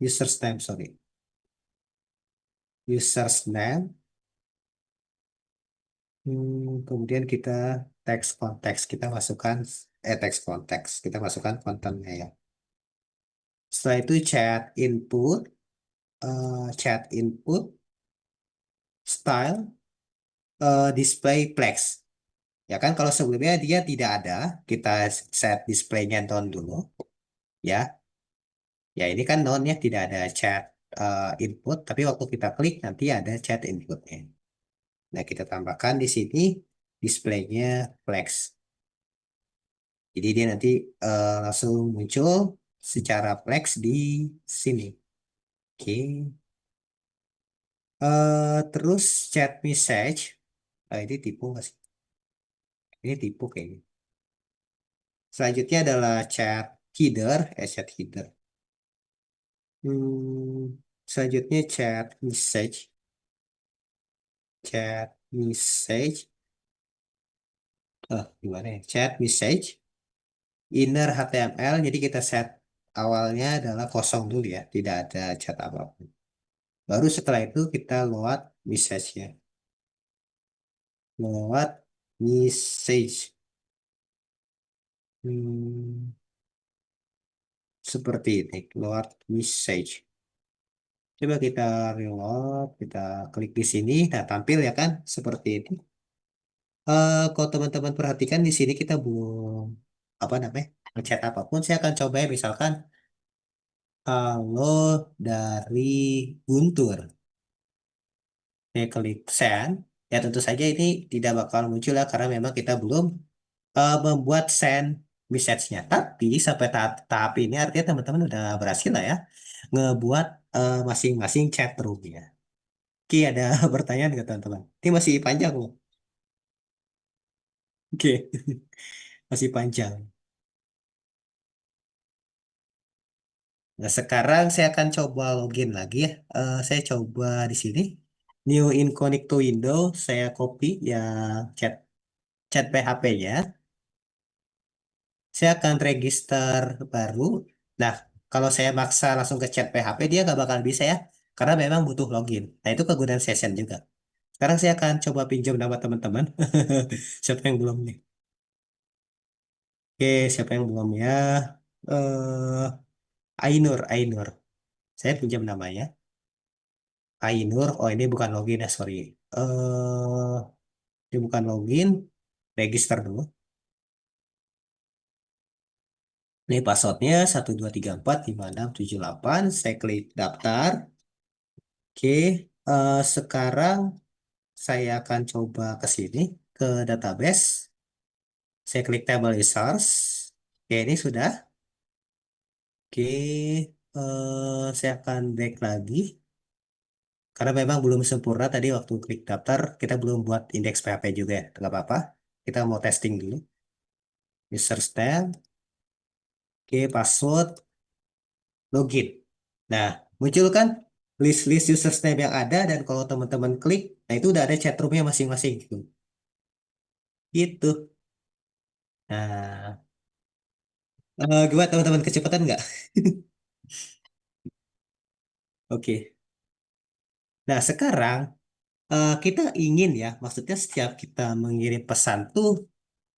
User stem, sorry. User name. Kemudian kita teks konteks kita masukkan teks konteks kita masukkan kontennya ya. Setelah itu chat input style display flex. Ya kan kalau sebelumnya dia tidak ada, kita set displaynya down dulu ya. Ya ini kan nonnya tidak ada chat input, tapi waktu kita klik nanti ada chat inputnya. Nah kita tambahkan di sini displaynya flex. Jadi dia nanti langsung muncul secara flex di sini. Oke. Terus chat message. Ini tipu nggak sih? Ini tipu kayaknya. Selanjutnya adalah chat header. Selanjutnya chat message. Gimana ya? Chat message, inner HTML. Jadi kita set awalnya adalah kosong dulu ya, tidak ada chat apapun. Baru setelah itu kita load message-nya. Load message. Hmm, Seperti ini, load message. Coba kita reload, kita klik di sini, nah tampil ya kan, seperti itu. Kalau teman-teman perhatikan di sini kita belum apa namanya ngechat apapun. Saya akan coba ya, misalkan halo dari Guntur. Saya klik send. Ya tentu saja ini tidak bakal muncul ya karena memang kita belum membuat send message-nya. Tapi sampai tahap ini artinya teman-teman udah berhasil lah ya ngebuat masing-masing chat room-nya. Oke, ada pertanyaan nggak teman-teman? Ini masih panjang loh. Oke, masih panjang. Nah, sekarang saya akan coba login lagi ya. Saya coba di sini. New incognito window, saya copy yang chat PHP-nya. Saya akan register baru. Nah, kalau saya maksa langsung ke chat PHP, dia nggak bakal bisa ya. Karena memang butuh login. Nah, itu kegunaan session juga. Sekarang saya akan coba pinjam nama teman-teman. Siapa yang belum nih? Oke, siapa yang belum ya? Ainur, Ainur. Saya pinjam namanya. Ainur. Oh, ini bukan login ya, sorry. Ini bukan login. Register dulu. Ini passwordnya 1234567 8. Saya klik daftar. Oke, sekarang saya akan coba ke sini, ke database. Saya klik table resource. Oke, ini sudah. Oke, saya akan back lagi. Karena memang belum sempurna tadi waktu klik daftar, kita belum buat indeks PHP juga ya. Nggak apa-apa. Kita mau testing dulu. User tab. Oke, password, login. Nah, muncul kan list-list user tab yang ada dan kalau teman-teman klik, nah itu udah ada chat roomnya masing-masing gitu. Gitu. Nah, gimana teman-teman kecepatan nggak? Oke. Nah, sekarang kita ingin ya, maksudnya setiap kita mengirim pesan tuh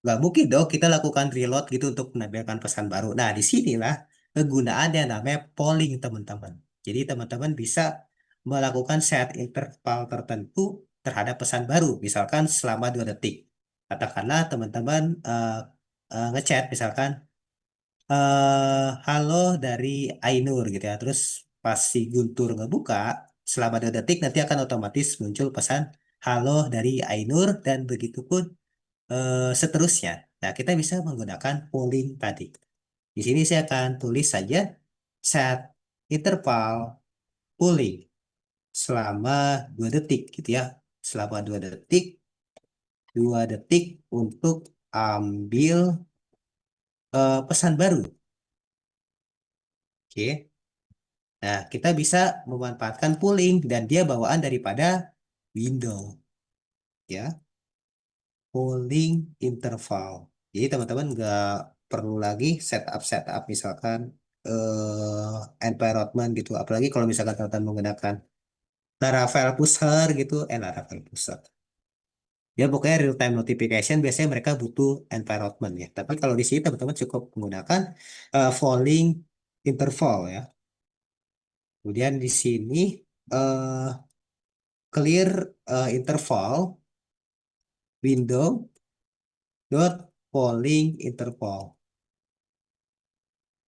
nggak mungkin dong kita lakukan reload gitu untuk menampilkan pesan baru. Nah, disinilah kegunaannya namanya polling teman-teman. Jadi teman-teman bisa melakukan set interval tertentu terhadap pesan baru, misalkan selama 2 detik. Katakanlah teman-teman ngechat misalkan halo dari Ainur gitu ya. Terus pas si Guntur ngebuka, selama 2 detik nanti akan otomatis muncul pesan halo dari Ainur dan begitu pun seterusnya. Nah, kita bisa menggunakan polling tadi. Di sini saya akan tulis saja set interval polling selama 2 detik gitu ya. Selama 2 detik untuk ambil pesan baru. Oke. Nah, kita bisa memanfaatkan pooling dan dia bawaan daripada window, ya, pooling interval. Jadi teman-teman nggak perlu lagi setup misalkan environment gitu. Apalagi kalau misalkan teman-teman menggunakan Laravel pusher gitu, Laravel pusher. Ya pokoknya real time notification biasanya mereka butuh environment ya. Tapi kalau di sini teman-teman cukup menggunakan polling interval ya. Kemudian di sini eh, clear interval window dot polling interval.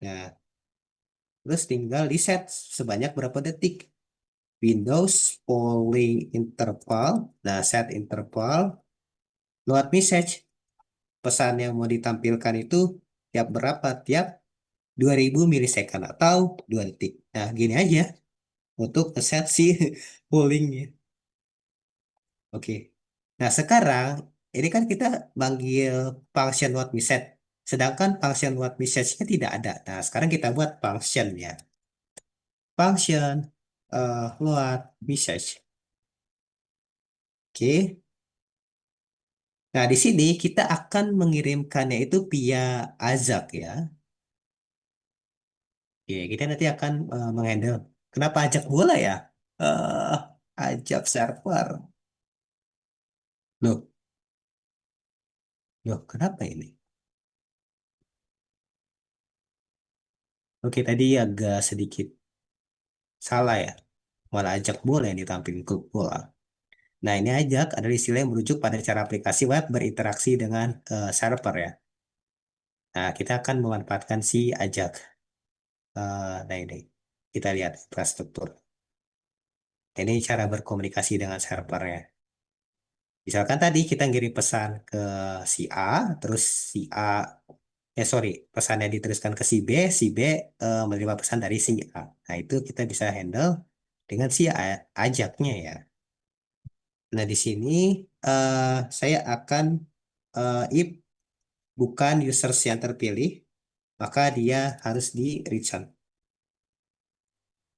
Nah, terus tinggal di set sebanyak berapa detik. Windows polling interval. Nah, set interval load message. Pesan yang mau ditampilkan itu tiap berapa? Tiap 2000 milisecond atau 2 detik. Nah, gini aja untuk set si pollingnya. Oke. Nah, sekarang ini kan kita manggil function what message. Sedangkan function what message-nya tidak ada. Nah, sekarang kita buat function-nya. Function what message. Oke. Nah, di sini kita akan mengirimkannya itu via Azak ya. Oke, kita nanti akan menghandle. Kenapa ajak bola ya? Eh, ajak server. Loh, loh, kenapa ini? Oke, tadi agak sedikit salah ya. Malah ajak bola yang ditampilkan klub bola. Nah, ini ajak adalah istilah yang merujuk pada cara aplikasi web berinteraksi dengan server ya. Nah, kita akan memanfaatkan si ajak. Nah, ini kita lihat infrastruktur. Ini cara berkomunikasi dengan servernya. Misalkan tadi kita ngirim pesan ke si A, terus si A, sorry, pesannya diteruskan ke si B menerima pesan dari si A. Nah, itu kita bisa handle dengan si ajaknya ya. Nah, di sini eh, saya akan if bukan users yang terpilih, maka dia harus di return.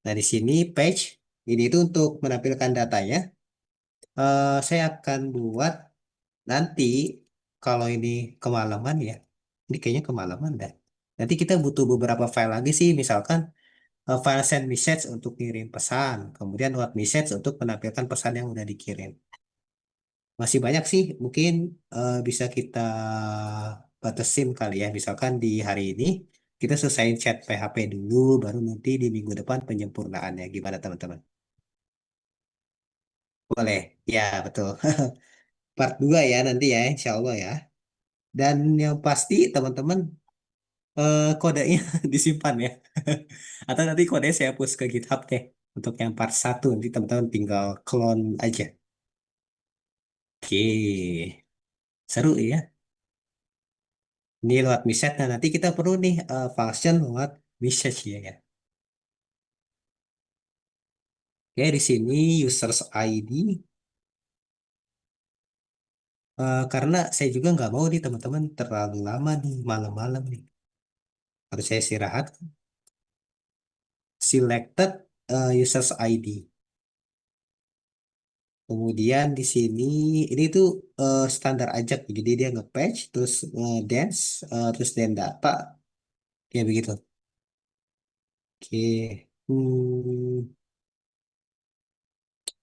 Nah, di sini page ini itu untuk menampilkan datanya. Saya akan buat nanti kalau ini kemalaman ya, ini kayaknya kemalaman dah. Nanti kita butuh beberapa file lagi sih, misalkan file send message untuk kirim pesan, kemudian what message untuk menampilkan pesan yang udah dikirim. Masih banyak sih, mungkin bisa kita batasin kali ya. Misalkan di hari ini kita selesaiin chat PHP dulu, baru nanti di minggu depan penyempurnaannya. Gimana teman-teman? Boleh, ya betul. Part 2 ya nanti ya, insya Allah ya. Dan yang pasti teman-teman kodenya disimpan ya. Atau nanti kodenya saya hapus ke GitHub deh. Untuk yang part 1 nanti teman-teman tinggal clone aja. Oke, seru ya. Ini lewat message. Nah, nanti kita perlu nih function lewat message ya. Ya. Oke, di sini users ID. Karena saya juga nggak mau nih teman-teman terlalu lama nih malam-malam nih. Harus saya istirahat. Selected users ID. Kemudian di sini ini tuh standar ajak, jadi dia nge-patch terus dance terus dan data kayak begitu. Oke.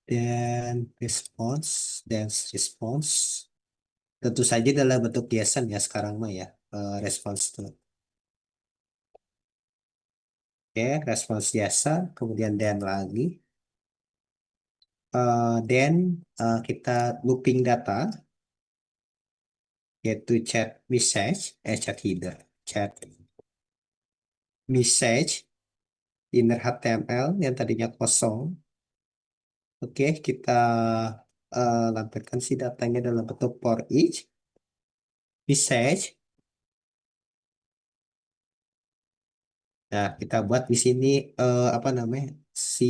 Dan response dance response tentu saja dalam bentuk JSON ya sekarang mah ya response tuh. Oke, response JSON kemudian dan lagi then kita looping data yaitu chat message chat header chat message inner HTML yang tadinya kosong. Oke, kita lampirkan si datanya dalam bentuk for each message. Nah, kita buat di sini apa namanya si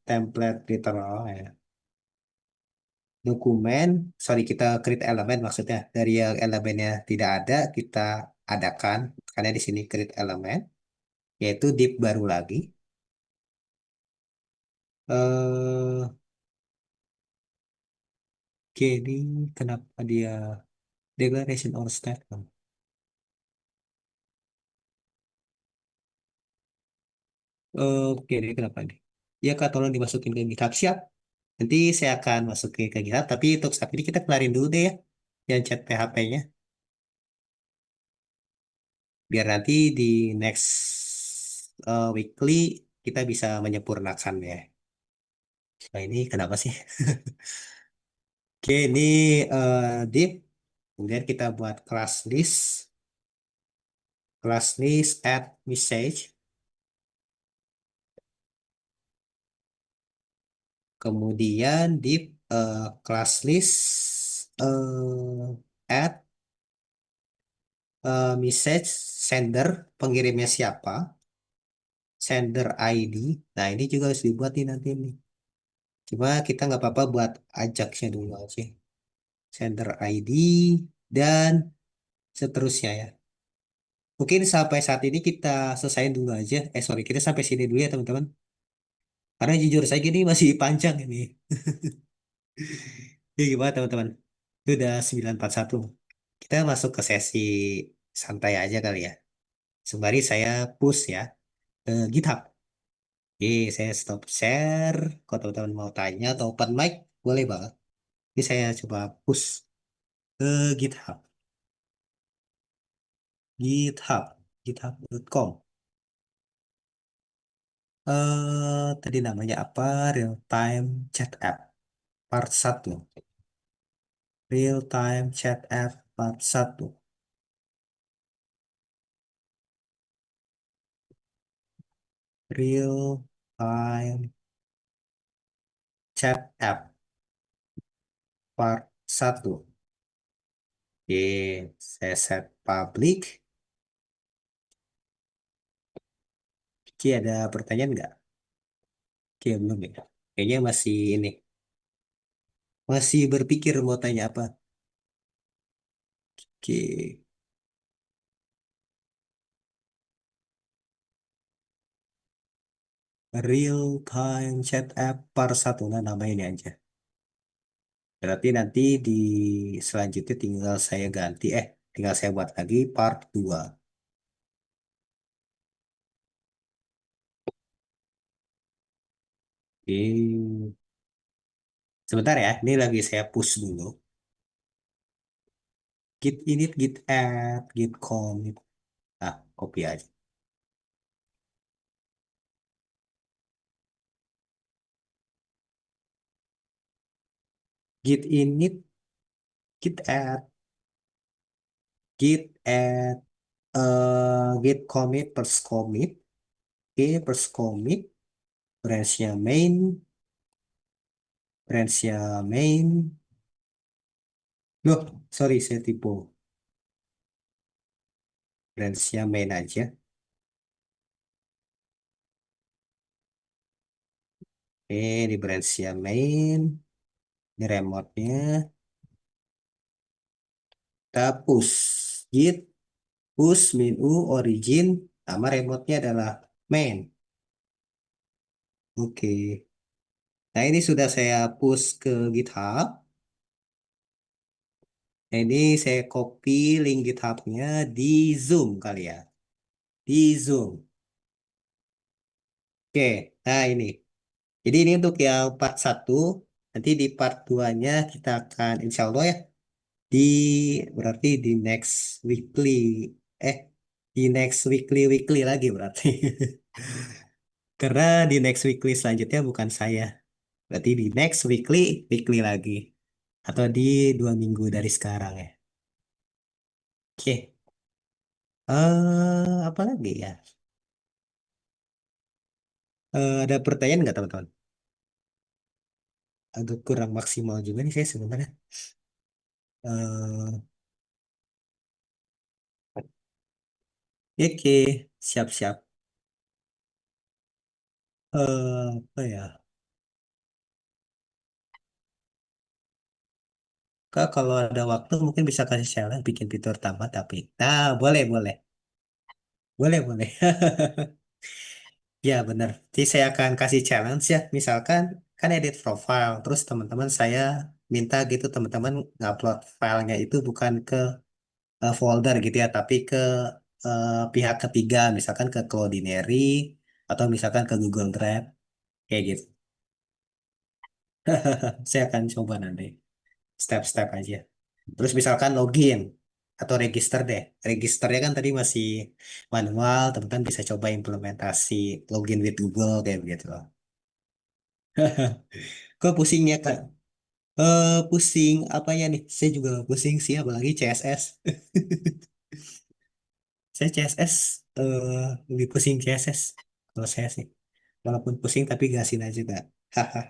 template literal ya. Dokumen, sorry kita create elemen maksudnya dari yang elemennya tidak ada kita adakan karena di sini create elemen yaitu div baru lagi. eh Oke, ini kenapa dia declaration or statement? Oke, ini kenapa nih? Ya, Kak, tolong dimasukin ke GitHub. Siap. Nanti saya akan masukin ke GitHub, tapi untuk saat ini kita kelarin dulu deh ya, yang chat PHP-nya. Biar nanti di next weekly kita bisa menyempurnakan ya. Nah, ini kenapa sih? Oke, ini div. Kemudian kita buat class list add message. Kemudian div class list add message sender, pengirimnya siapa, sender ID. Nah, ini juga harus dibuat nih nanti nih. Cuma kita nggak apa-apa buat ajaknya dulu aja. Sender ID dan seterusnya ya. Mungkin sampai saat ini kita selesaiin dulu aja. Sorry, kita sampai sini dulu ya teman-teman. Karena jujur saja ini masih panjang ini. Ini gimana teman-teman? Itu udah 9:41. Kita masuk ke sesi santai aja kali ya. Sembari saya push ya ke GitHub. Oke, saya stop share. Kalau teman-teman mau tanya atau open mic, boleh banget. Ini saya coba push ke GitHub. GitHub. GitHub.com. Tadi namanya apa? Real time chat app part 1. Real time chat app part 1. Real time chat app part Satu. Oke, saya set public. Oke, ada pertanyaan nggak? Oke, belum ya. Kayaknya masih ini. Masih berpikir mau tanya apa. Oke, real time chat app par satu. Nah, nama ini aja. Berarti nanti di selanjutnya tinggal saya ganti. Tinggal saya buat lagi part 2. Oke. Sebentar ya, ini lagi saya push dulu. Git init, git add, git commit. Nah, copy aja. Git init, git add, git add, git commit, first commit. Oke, first commit. Branch-nya main, branch-nya main. Loh, sorry, saya tipu. Branch-nya main aja. Di branch-nya main. Ini remote-nya. Kita push. Git, push, min u, origin. Nama remote-nya adalah main. Oke. Nah, ini sudah saya push ke GitHub. Nah, ini saya copy link GitHub-nya di Zoom kali ya. Di Zoom. Oke, nah ini. Jadi ini untuk yang part satu. Nanti di part 2-nya kita akan insya Allah ya. Di berarti di next weekly. Eh, di next weekly lagi berarti. Karena di next weekly selanjutnya bukan saya. Berarti di next weekly lagi. Atau di 2 minggu dari sekarang ya. Oke. Apa lagi ya? Ada pertanyaan nggak teman-teman? Agak kurang maksimal juga nih saya sebenarnya. Eh, oke, siap-siap. Apa ya? Kak, kalau ada waktu mungkin bisa kasih challenge bikin fitur tambah tapi. Nah, boleh, boleh. Boleh, boleh. Ya, benar. Jadi saya akan kasih challenge ya. Misalkan kan edit profile, terus teman-teman saya minta gitu teman-teman ngupload filenya itu bukan ke folder gitu ya, tapi ke pihak ketiga, misalkan ke Cloudinary atau misalkan ke Google Drive, kayak gitu. Saya akan coba nanti, step-step aja. Terus misalkan login atau register deh. Registernya kan tadi masih manual, teman-teman bisa coba implementasi login with Google kayak begitu loh. Kok pusingnya Kak? Pusing apanya nih? Saya juga pusing sih, apalagi CSS. Saya CSS lebih pusing CSS kalau saya sih. Walaupun pusing tapi gasin aja Kak. Haha.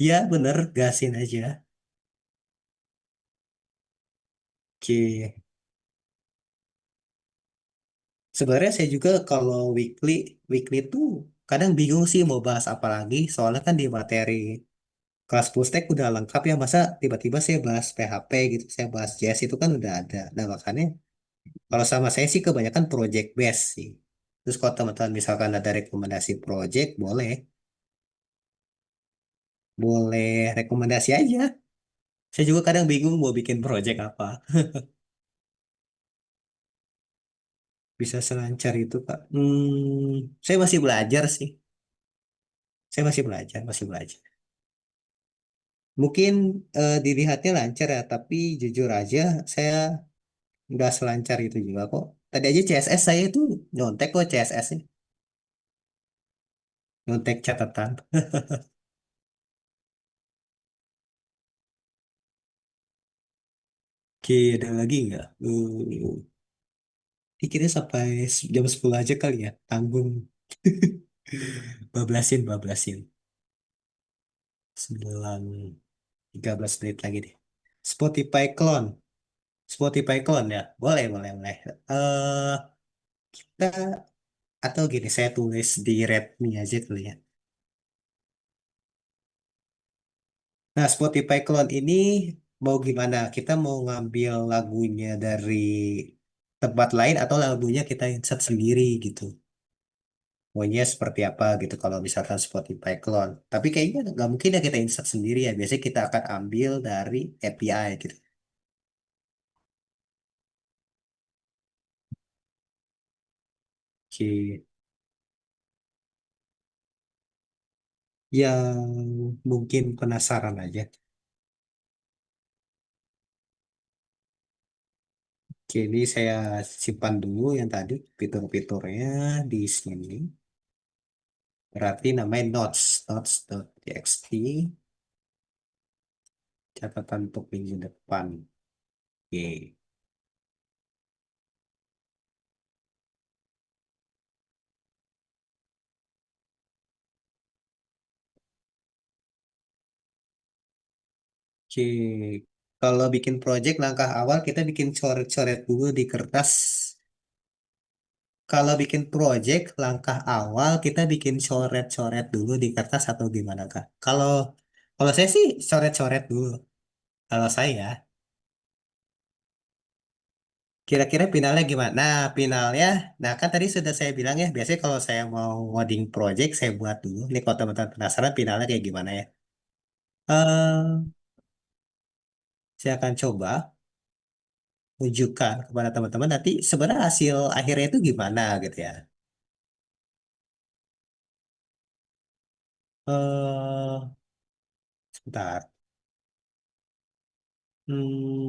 Iya bener, gasin aja. Oke. Sebenarnya saya juga kalau weekly tuh kadang bingung sih mau bahas apa lagi. Soalnya kan di materi kelas full stack udah lengkap ya. Masa tiba-tiba saya bahas PHP gitu, saya bahas JS itu kan udah ada. Nah makanya kalau sama saya sih kebanyakan project base sih. Terus kalau teman-teman misalkan ada rekomendasi project, boleh. Boleh rekomendasi aja. Saya juga kadang bingung mau bikin project apa. Bisa selancar itu, Pak. Saya masih belajar sih. Saya masih belajar, masih belajar. Mungkin dilihatnya lancar ya, tapi jujur aja saya nggak selancar itu juga kok. Tadi aja CSS saya itu nyontek kok CSS nih. Nyontek catatan. Oke, ada lagi nggak? Pikirnya sampai jam 10 aja kali ya. Tanggung. Bablasin, bablasin. 9, 13 menit lagi deh. Spotify clone. Spotify clone ya. Boleh, boleh, boleh. Kita atau gini, saya tulis di Redmi aja dulu ya. Nah, Spotify clone ini mau gimana? Kita mau ngambil lagunya dari tempat lain atau lagunya kita insert sendiri gitu. Maunya seperti apa gitu kalau misalkan Spotify clone. Tapi kayaknya nggak mungkin ya kita insert sendiri ya. Biasanya kita akan ambil dari API gitu. Oke. Yang mungkin penasaran aja. Oke, ini saya simpan dulu yang tadi fitur-fiturnya di sini. Berarti namanya notes.txt, catatan untuk minggu depan. Oke. Oke, kalau bikin project langkah awal kita bikin coret-coret dulu di kertas. Kalau bikin project langkah awal kita bikin coret-coret dulu di kertas atau gimana Kak? Kalau kalau saya sih coret-coret dulu. Kalau saya, kira-kira finalnya gimana? Nah, finalnya, nah kan tadi sudah saya bilang ya, biasanya kalau saya mau ngoding project saya buat dulu. Ini kalau teman-teman penasaran finalnya kayak gimana ya? Saya akan coba tunjukkan kepada teman-teman nanti sebenarnya hasil akhirnya itu gimana gitu ya. eh Sebentar.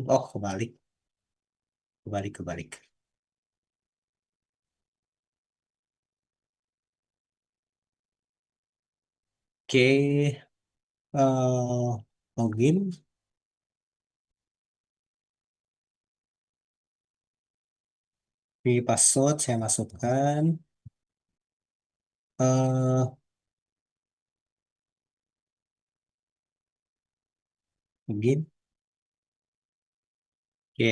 Oh, kebalik, kebalik, kebalik. Oke, login, di password saya masukkan, eh login. Oke,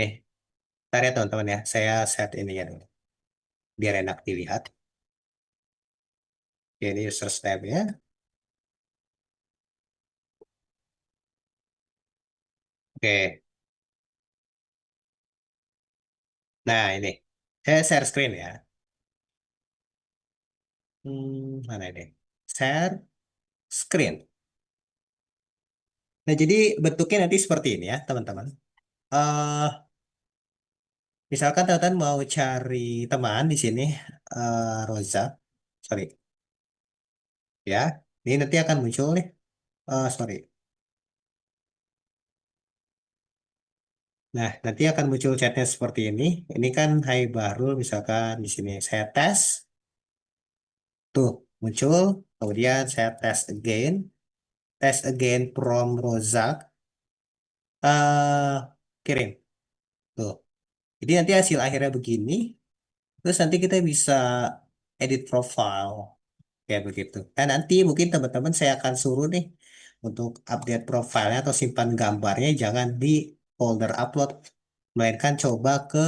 ntar ya teman-teman ya, saya set ini ya dulu, biar enak dilihat. Oke, ini user step ya. Oke, nah ini, saya share screen ya. Mana ini? Share screen. Nah, jadi bentuknya nanti seperti ini ya, teman-teman. eh Misalkan teman-teman mau cari teman di sini, Roza, sorry ya, ini nanti akan muncul nih. Sorry. Nah, nanti akan muncul chatnya seperti ini. Ini kan Hai Bahrul, misalkan di sini saya tes, tuh muncul. Kemudian saya tes again from Rozak, kirim. Tuh. Jadi nanti hasil akhirnya begini. Terus nanti kita bisa edit profile. Kayak begitu. Dan nanti mungkin teman-teman saya akan suruh nih untuk update profilnya atau simpan gambarnya jangan di folder upload, melainkan coba ke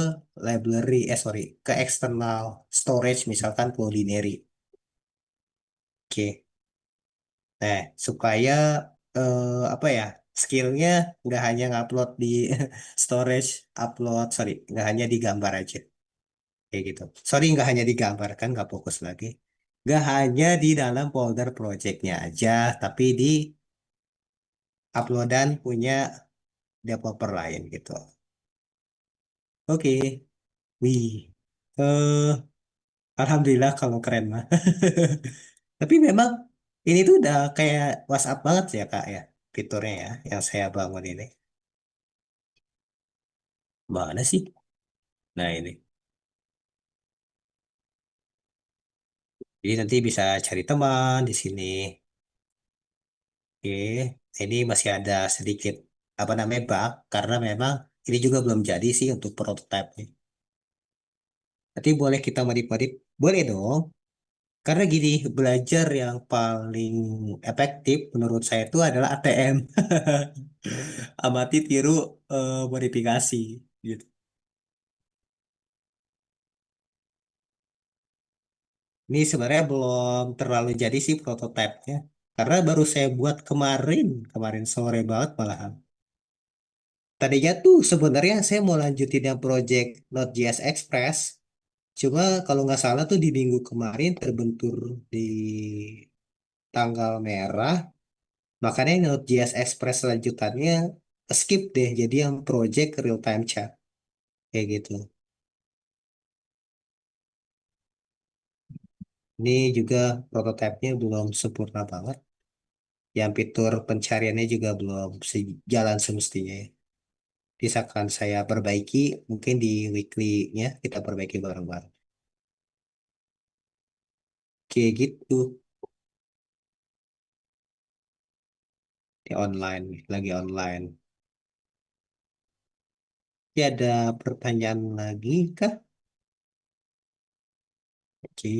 ke external storage misalkan Cloudinary. Oke. Nah, supaya apa ya, skillnya nggak hanya ngupload di storage, nggak hanya di gambar aja. Kayak gitu. Sorry, nggak hanya digambar kan, nggak fokus lagi. Nggak hanya di dalam folder projectnya aja, tapi di uploadan punya developer lain gitu. Oke, wih, eh, alhamdulillah kalau keren mah. Tapi memang ini tuh udah kayak WhatsApp banget ya Kak ya, fiturnya ya, yang saya bangun ini. Mana sih? Nah ini, jadi nanti bisa cari teman di sini. Oke, ini masih ada sedikit apa namanya bug karena memang ini juga belum jadi sih untuk prototype nih. Nanti boleh kita modif-modif, boleh dong. Karena gini, belajar yang paling efektif menurut saya itu adalah ATM. Amati, tiru, modifikasi gitu. Ini sebenarnya belum terlalu jadi sih prototipenya. Karena baru saya buat kemarin, kemarin sore banget malahan. Tadinya tuh sebenarnya saya mau lanjutin yang project Node.js Express. Cuma kalau nggak salah tuh di minggu kemarin terbentur di tanggal merah. Makanya Node.js Express lanjutannya skip deh. Jadi yang project real time chat. Kayak gitu. Ini juga prototipenya belum sempurna banget. Yang fitur pencariannya juga belum sejalan semestinya ya. Misalkan saya perbaiki, mungkin di weekly-nya kita perbaiki bareng-bareng. Kayak gitu, di online, lagi online. Ya ada pertanyaan lagi kah? Oke,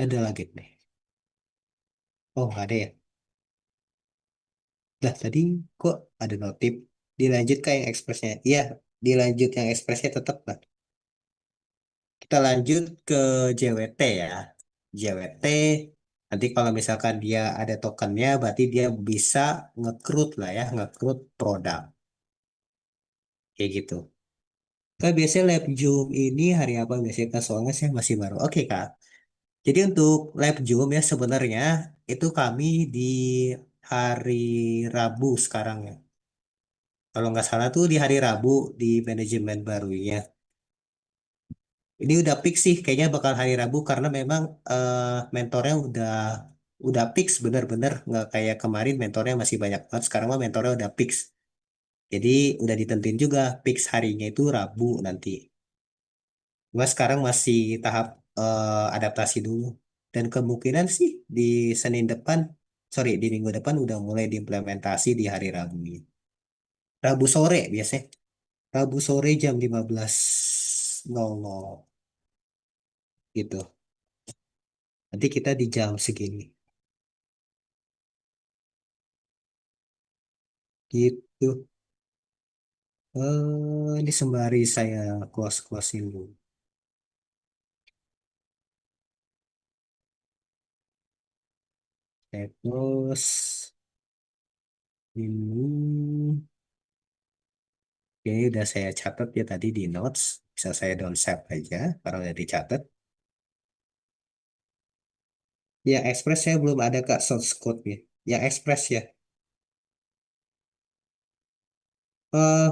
ada lagi nih. Oh, nggak ada ya. Lah, tadi kok ada notif. Dilanjut ke yang ekspresnya. Iya, dilanjut yang ekspresnya tetap lah. Kita lanjut ke JWT ya. JWT, nanti kalau misalkan dia ada tokennya, berarti dia bisa ngekrut lah ya, ngekrut produk. Kayak gitu. Kak, biasanya lab Zoom ini hari apa biasanya Kak? Soalnya saya masih baru. Oke Kak. Jadi untuk lab Zoom ya sebenarnya itu kami di hari Rabu sekarang ya. Kalau nggak salah tuh di hari Rabu di manajemen barunya. Ini udah fix sih, kayaknya bakal hari Rabu karena memang mentornya udah fix bener-bener nggak kayak kemarin mentornya masih banyak banget. Sekarang mah mentornya udah fix. Jadi udah ditentuin juga fix harinya itu Rabu nanti. Cuma sekarang masih tahap adaptasi dulu. Dan kemungkinan sih di Senin depan, sorry di minggu depan udah mulai diimplementasi di hari Rabu ini. Rabu sore biasanya. Rabu sore jam 15.00 gitu. Nanti kita di jam segini. Gitu. Ini sembari saya close-closein dulu. Terus ini udah saya catat ya tadi di notes. Bisa saya down save aja kalau udah dicatat. Ya Express saya belum ada Kak source code-nya. Ya Express ya. eh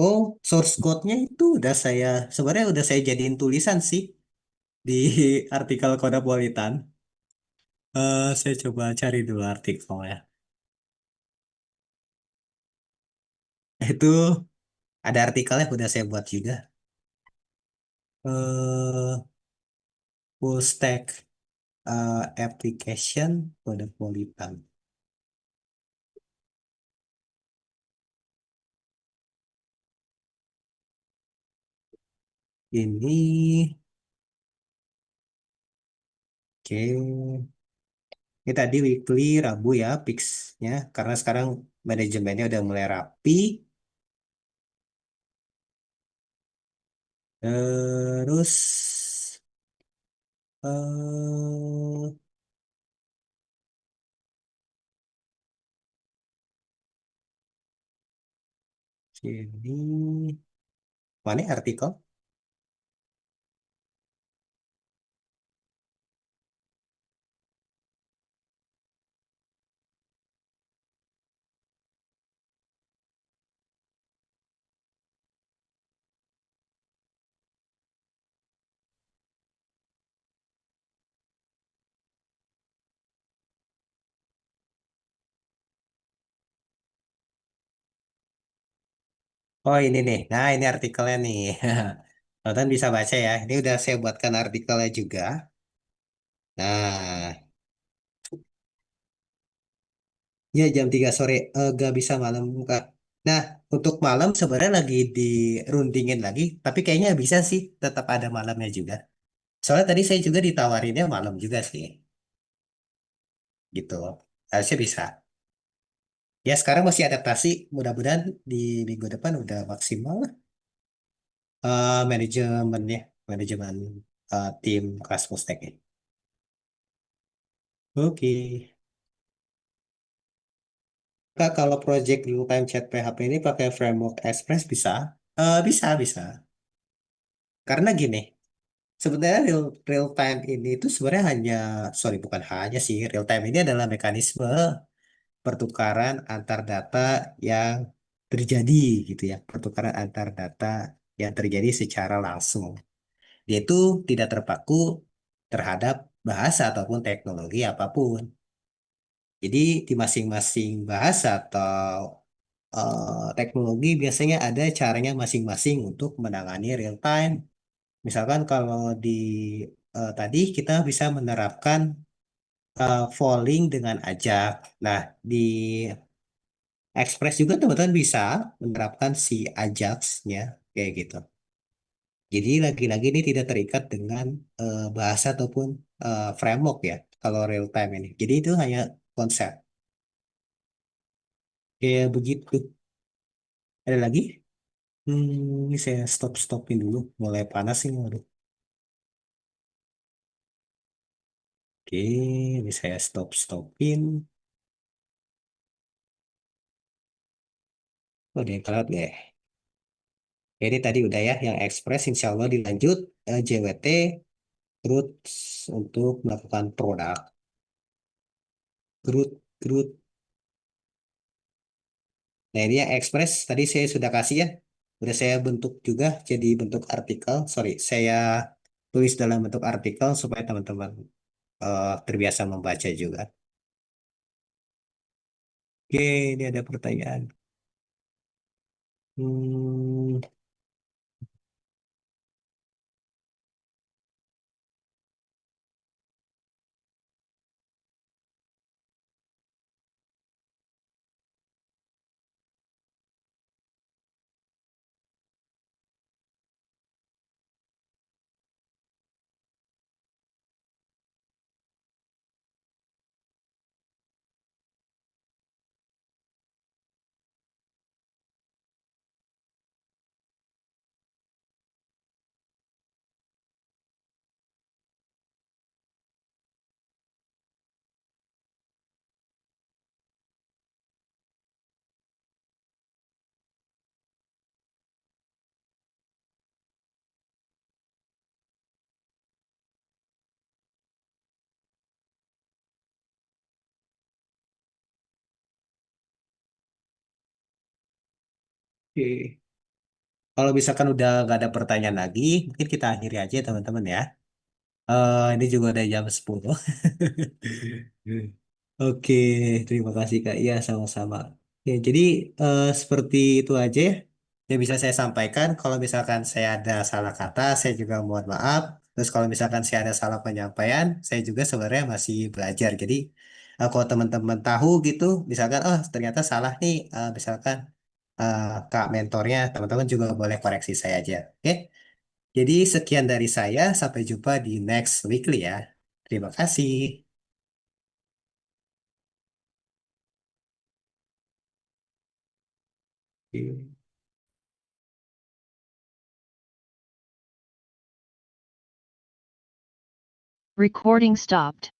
oh, source code-nya itu udah saya sebenarnya udah saya jadiin tulisan sih di artikel Kodapolitan. Saya coba cari dulu artikelnya. Itu ada artikelnya udah saya buat juga. eh Full stack application Kodapolitan. Ini oke. Ini tadi weekly Rabu ya fixnya karena sekarang manajemennya udah mulai rapi. Terus eh sini mana ya artikel? Oh ini nih. Nah ini artikelnya nih. Nonton bisa baca ya. Ini udah saya buatkan artikelnya juga. Nah, ya jam 3 sore. Gak bisa malam Kak. Nah, untuk malam sebenarnya lagi dirundingin lagi. Tapi kayaknya bisa sih tetap ada malamnya juga. Soalnya tadi saya juga ditawarinnya malam juga sih, gitu. Harusnya bisa. Ya sekarang masih adaptasi, mudah-mudahan di minggu depan udah maksimal lah. Manajemennya, manajemen tim kelas Mustek ini. Oke. Kak, kalau project real time chat PHP ini pakai framework Express bisa? Bisa, bisa. Karena gini, sebenarnya real time ini itu sebenarnya hanya, sorry bukan hanya sih, real time ini adalah mekanisme pertukaran antar data yang terjadi gitu ya, pertukaran antar data yang terjadi secara langsung. Dia itu tidak terpaku terhadap bahasa ataupun teknologi apapun. Jadi di masing-masing bahasa atau teknologi biasanya ada caranya masing-masing untuk menangani real time. Misalkan kalau di tadi kita bisa menerapkan polling dengan ajak. Nah, di Express juga teman-teman bisa menerapkan si Ajax-nya kayak gitu. Jadi lagi-lagi ini tidak terikat dengan bahasa ataupun framework ya kalau real time ini. Jadi itu hanya konsep. Kayak begitu. Ada lagi? Ini saya stopin dulu. Mulai panas ini. Waduh. Oke, ini saya stopin. Oh, dia kelar deh. Jadi tadi udah ya, yang Express insya Allah dilanjut JWT terus untuk melakukan produk. Grut, grut. Nah ini yang Express tadi saya sudah kasih ya. Udah saya bentuk juga jadi bentuk artikel. Sorry, saya tulis dalam bentuk artikel supaya teman-teman terbiasa membaca juga. Oke, ini ada pertanyaan. Hmm, oke. Kalau misalkan udah nggak ada pertanyaan lagi, mungkin kita akhiri aja ya, teman-teman ya. Ini juga udah jam 10. Oke, terima kasih Kak. Iya, sama-sama. Oke, jadi seperti itu aja ya yang bisa saya sampaikan. Kalau misalkan saya ada salah kata, saya juga mohon maaf. Terus kalau misalkan saya ada salah penyampaian, saya juga sebenarnya masih belajar. Jadi kalau teman-teman tahu gitu, misalkan oh ternyata salah nih, misalkan eh, Kak mentornya, teman-teman juga boleh koreksi saya aja. Oke, jadi sekian dari saya. Sampai jumpa di next weekly ya. Terima kasih. Oke. Recording stopped.